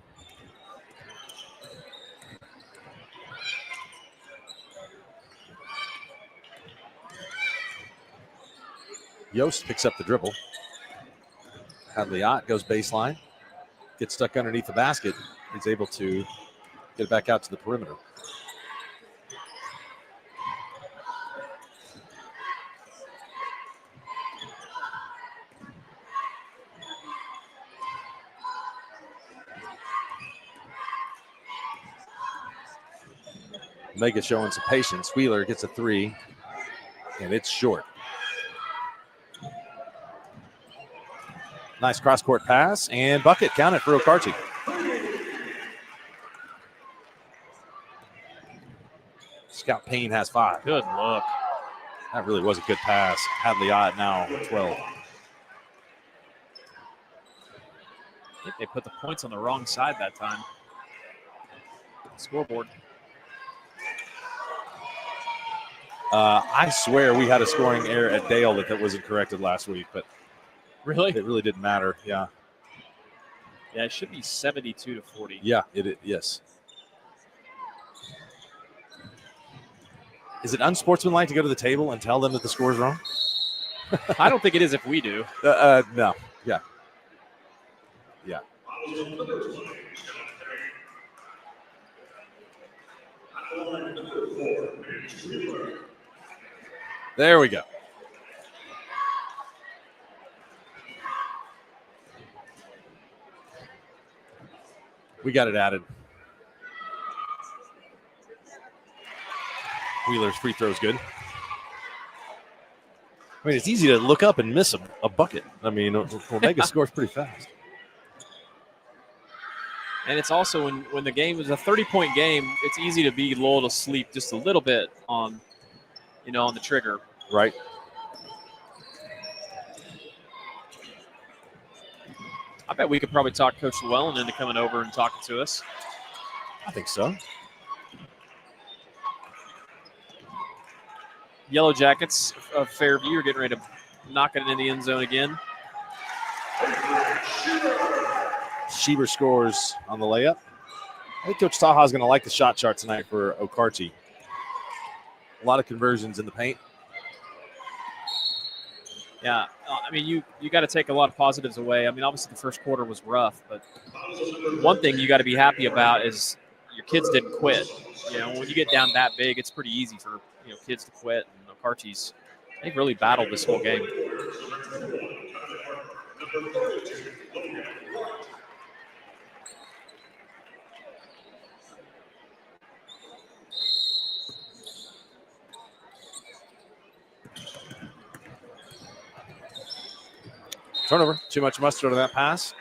Yost picks up the dribble. Hadley-Ott goes baseline. Gets stuck underneath the basket. He's able to get it back out to the perimeter. Omega showing some patience. Wheeler gets a 3, and it's short. Nice cross-court pass, and bucket counted for Okarche. Scout Payne has 5. Good look. That really was a good pass. Hadley-Ott now 12. I think they put the points on the wrong side that time. Scoreboard. I swear we had a scoring error at Dale that wasn't corrected last week, but really, it really didn't matter. Yeah. Yeah, it should be 72-40. Yeah, yes. Is it unsportsmanlike to go to the table and tell them that the score is wrong? I don't think it is if we do. No. Yeah. There we go. We got it added. Wheeler's free throw is good. I mean, it's easy to look up and miss a bucket. I mean, Omega scores pretty fast. And it's also when the game is a 30-point game, it's easy to be lulled to sleep just a little bit on the trigger. Right. I bet we could probably talk Coach Llewellyn into coming over and talking to us. I think so. Yellow Jackets of Fairview are getting ready to knock it into the end zone again. Schieber scores on the layup. I think Coach Taha is going to like the shot chart tonight for Okarche. A lot of conversions in the paint. Yeah, I mean, you got to take a lot of positives away. I mean, obviously the first quarter was rough, but one thing you got to be happy about is your kids didn't quit. When you get down that big, it's pretty easy for kids to quit. And Okarche's, they've really battled this whole game. Turnover. Too much mustard on that pass.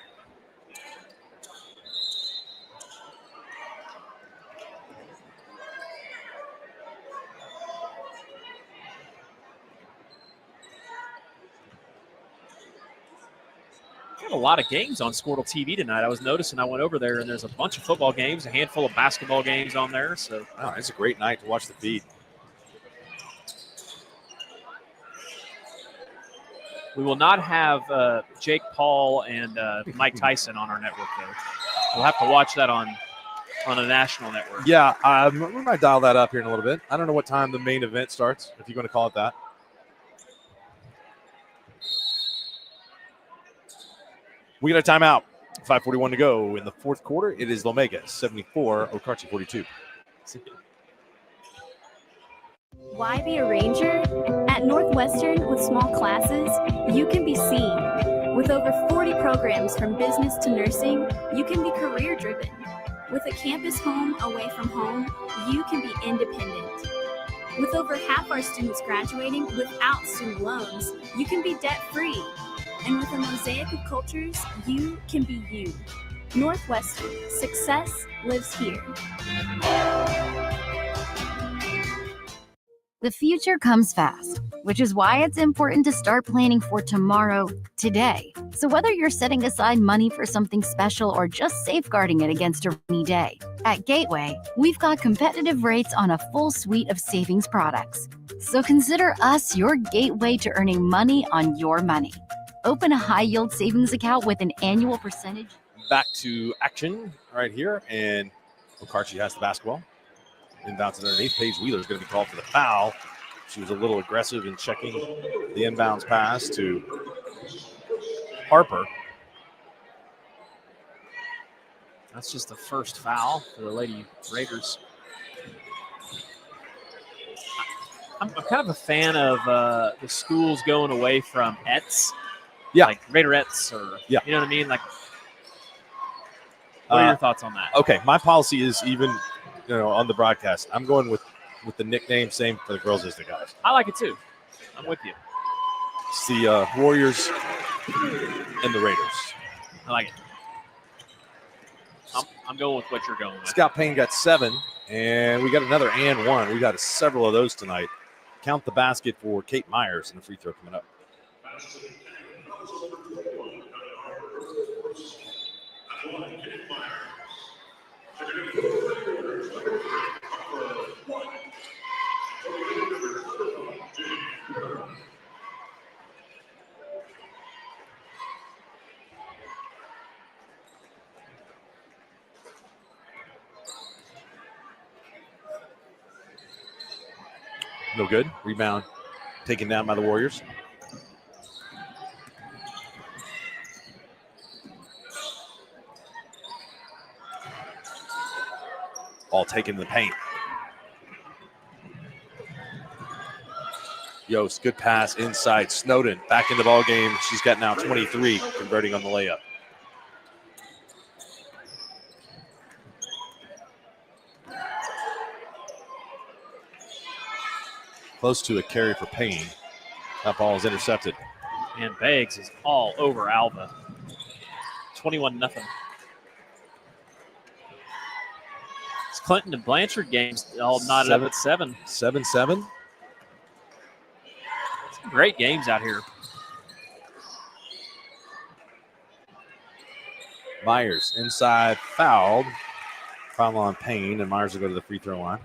A lot of games on Squirtle TV tonight. I was noticing. I went over there, and there's a bunch of football games, a handful of basketball games on there. So it's a great night to watch the feed. We will not have Jake Paul and Mike Tyson on our network, though. We'll have to watch that on a national network. Yeah, we might dial that up here in a little bit. I don't know what time the main event starts, if you're going to call it that. We got a timeout. 5:41 to go in the fourth quarter. It is Lomega 74, Okarche 42. Why be a ranger? At Northwestern, with small classes, you can be seen. With over 40 programs from business to nursing, you can be career-driven. With a campus home away from home, you can be independent. With over half our students graduating without student loans, you can be debt-free. And with a mosaic of cultures, you can be you. Northwestern, success lives here. The future comes fast, which is why it's important to start planning for tomorrow, today. So whether you're setting aside money for something special or just safeguarding it against a rainy day, at Gateway, we've got competitive rates on a full suite of savings products. So consider us your gateway to earning money on your money. Open a high-yield savings account with an annual percentage. Back to action right here, and Okarche has the basketball. Inbounds it underneath. Paige Wheeler is going to be called for the foul. She was a little aggressive in checking the inbounds pass to Harper. That's just the first foul for the Lady Raiders. I'm kind of a fan of the schools going away from Ets. Yeah. Like Raiderettes or, yeah. You know what I mean? Like, what are your thoughts on that? Okay, my policy is even, on the broadcast, I'm going with the nickname, same for the girls as the guys. I like it too. I'm with you. It's the Warriors and the Raiders. I like it. I'm going with what you're going with. Scott Payne got 7, and we got another and 1. We got several of those tonight. Count the basket for Kate Myers and the free throw coming up. No good. Rebound taken down by the Warriors. Ball taken in the paint. Yost, good pass inside. Snowden back in the ball game. She's got now 23, converting on the layup. Close to a carry for Payne. That ball is intercepted. And Beggs is all over Alva. 21-0. It's Clinton and Blanchard games all knotted up at 7. 7-7. Some great games out here. Myers inside, fouled. Foul on Payne, and Myers will go to the free throw line.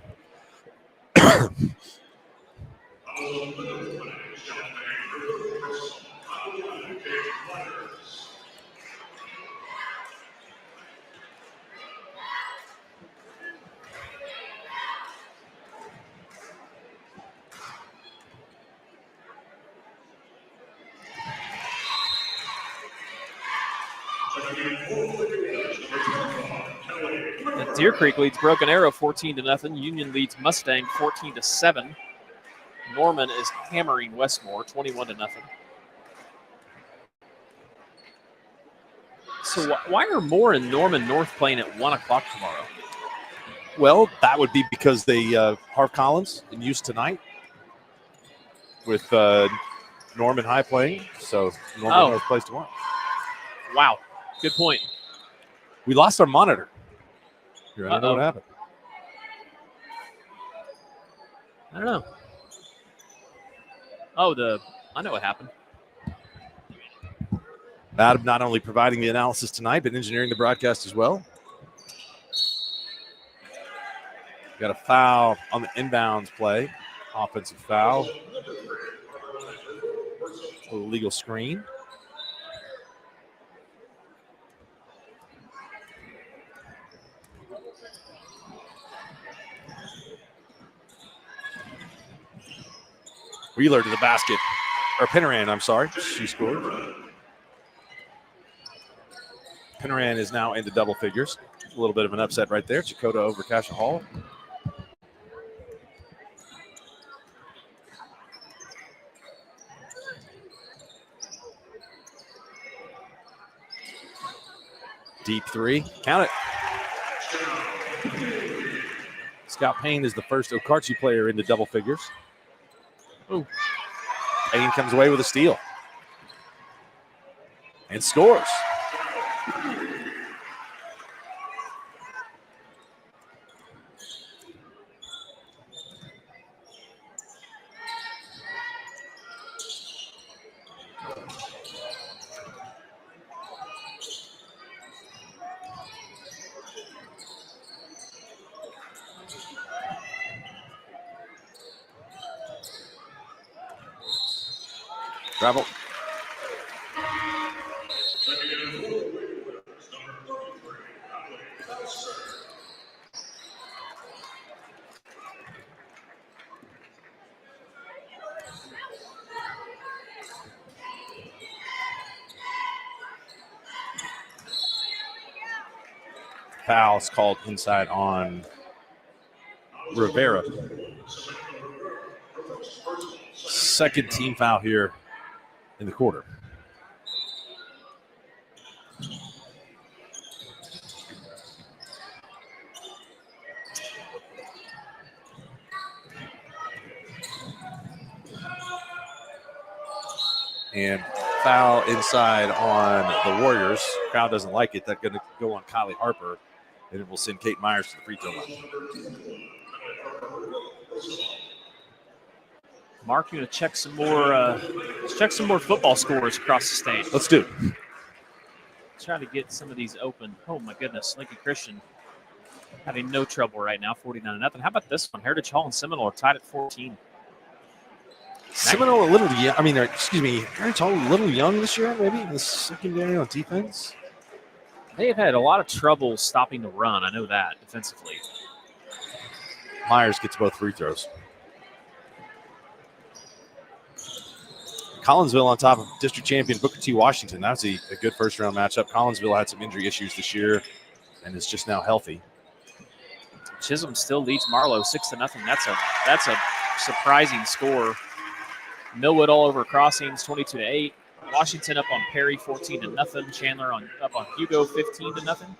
Deer Creek leads Broken Arrow 14-0. Union leads Mustang 14-7. Norman is hammering Westmore 21-0. So why are Moore and Norman North playing at 1 o'clock tomorrow? Well, that would be because they Harv Collins in use tonight with Norman High playing. So Norman North plays tomorrow. Wow, good point. We lost our monitor. I don't know what happened. I don't know. Oh, I know what happened. Adam not only providing the analysis tonight, but engineering the broadcast as well. Got a foul on the inbounds play. Offensive foul. A legal screen. Wheeler to the basket. Or Penneran, I'm sorry. She scored. Penneran is now into double figures. A little bit of an upset right there. Chakota over Cassia Hall. Deep three. Count it. Scott Payne is the first Okarche player into double figures. Ooh. Payne comes away with a steal. And scores. Travel. Foul's called inside on Rivera. Second team foul here in the quarter. And foul inside on the Warriors. Crowd doesn't like it. That's going to go on Kylie Harper, and it will send Kate Myers to the free throw line. Mark, you want to check some more? Let's check some more football scores across the state. Let's do it. Try to get some of these open. Oh my goodness, Lincoln Christian having no trouble right now, 49-0. How about this one? Heritage Hall and Seminole are tied at 14. Seminole a little young. Heritage Hall a little young this year, maybe in the secondary on defense. They have had a lot of trouble stopping the run. I know that defensively. Myers gets both free throws. Collinsville on top of district champion Booker T. Washington. That was a good first-round matchup. Collinsville had some injury issues this year and is just now healthy. Chisholm still leads Marlowe 6-0. That's a surprising score. Millwood all over Crossings 22-8. Washington up on Perry 14-0. Chandler up on Hugo 15-0.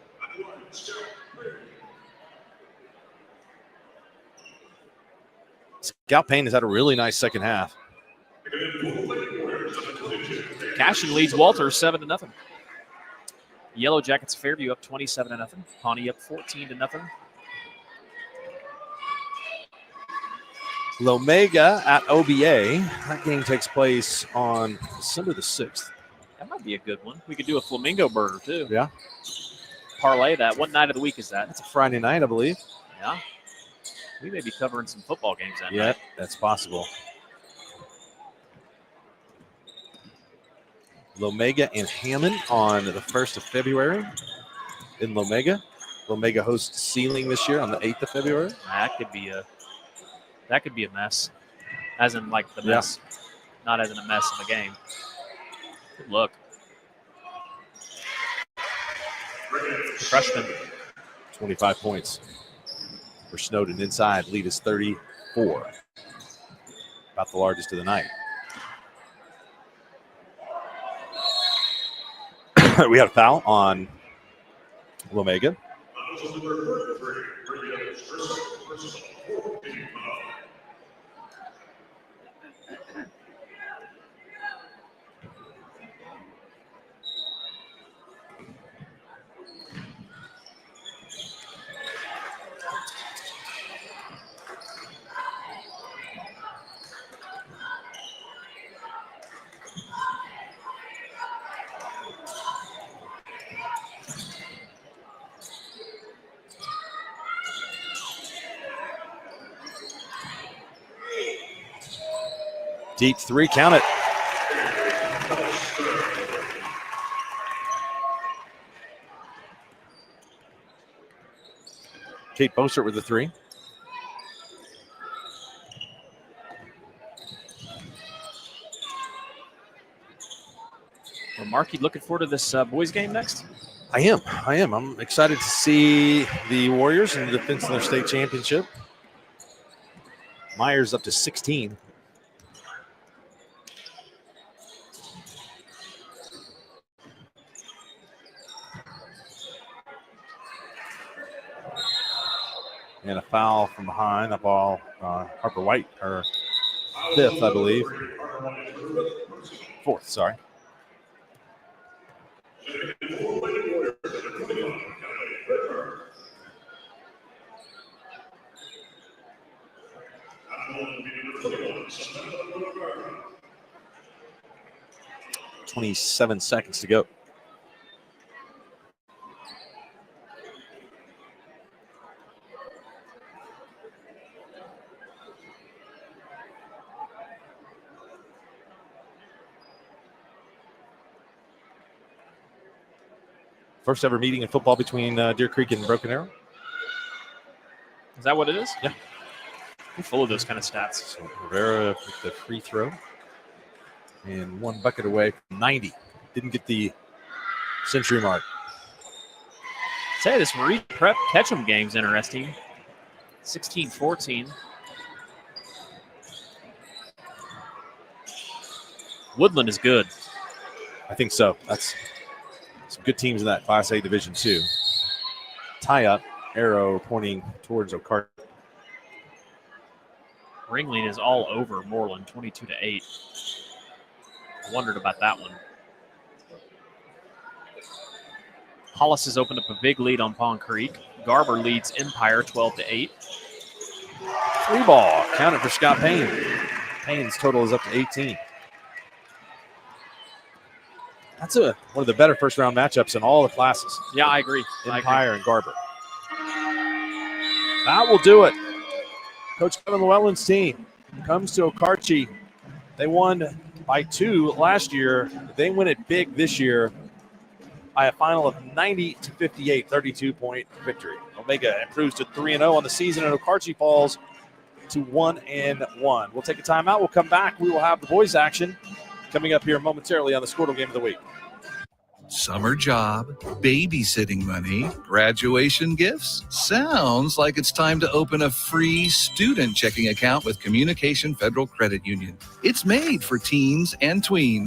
Scout Payne has had a really nice second half. Cashin leads Walter 7-0. Yellow Jackets Fairview up 27-0. Pawnee up 14-0. Lomega at OBA. That game takes place on December the 6th. That might be a good one. We could do a flamingo burger too. Yeah. Parlay that. What night of the week is that? That's a Friday night, I believe. Yeah. We may be covering some football games that night. Yeah, that's possible. Lomega and Hammond on the 1st of February in Lomega. Lomega hosts Sealing this year on the 8th of February. That could be a mess. As in like the mess. Yeah. Not as in a mess in the game. Good look. Freshman. 25 points for Snowden inside. Lead is 34. About the largest of the night. We had a foul on Lomega. Deep three, count it. Kate Bostert with the three. Well, Mark, you looking forward to this boys game next? I am. I'm excited to see the Warriors in the defense of their state championship. Myers up to 16. And a foul from behind. That ball, Harper White, her fifth, I believe. Fourth, sorry. "27 seconds to go." First ever meeting in football between Deer Creek and Broken Arrow. Is that what it is? Yeah. We're full of those kind of stats. So Rivera with the free throw. And one bucket away from 90. Didn't get the century mark. Say this Reed Prep Ketchum game's interesting. 16-14. Woodland is good. I think so. That's some good teams in that Class A Division II. Tie up, arrow pointing towards Okarche. Ringling is all over Moreland, 22-8. I wondered about that one. Hollis has opened up a big lead on Pond Creek. Garber leads Empire 12-8. Free ball counted for Scott Payne. Payne's total is up to 18. That's one of the better first round matchups in all the classes. Yeah, I agree. Empire and Garber. That will do it. Coach Kevin Llewellyn's team comes to Okarche. They won by 2 last year. They win it big this year by a final of 90-58, 32-point victory. Lomega improves to 3-0 on the season, and Okarche falls to 1-1. We'll take a timeout. We'll come back. We will have the boys' action coming up here momentarily on the Squirtle Game of the Week. Summer job, babysitting money, graduation gifts. Sounds like it's time to open a free student checking account with Communication Federal Credit Union. It's made for teens and tweens.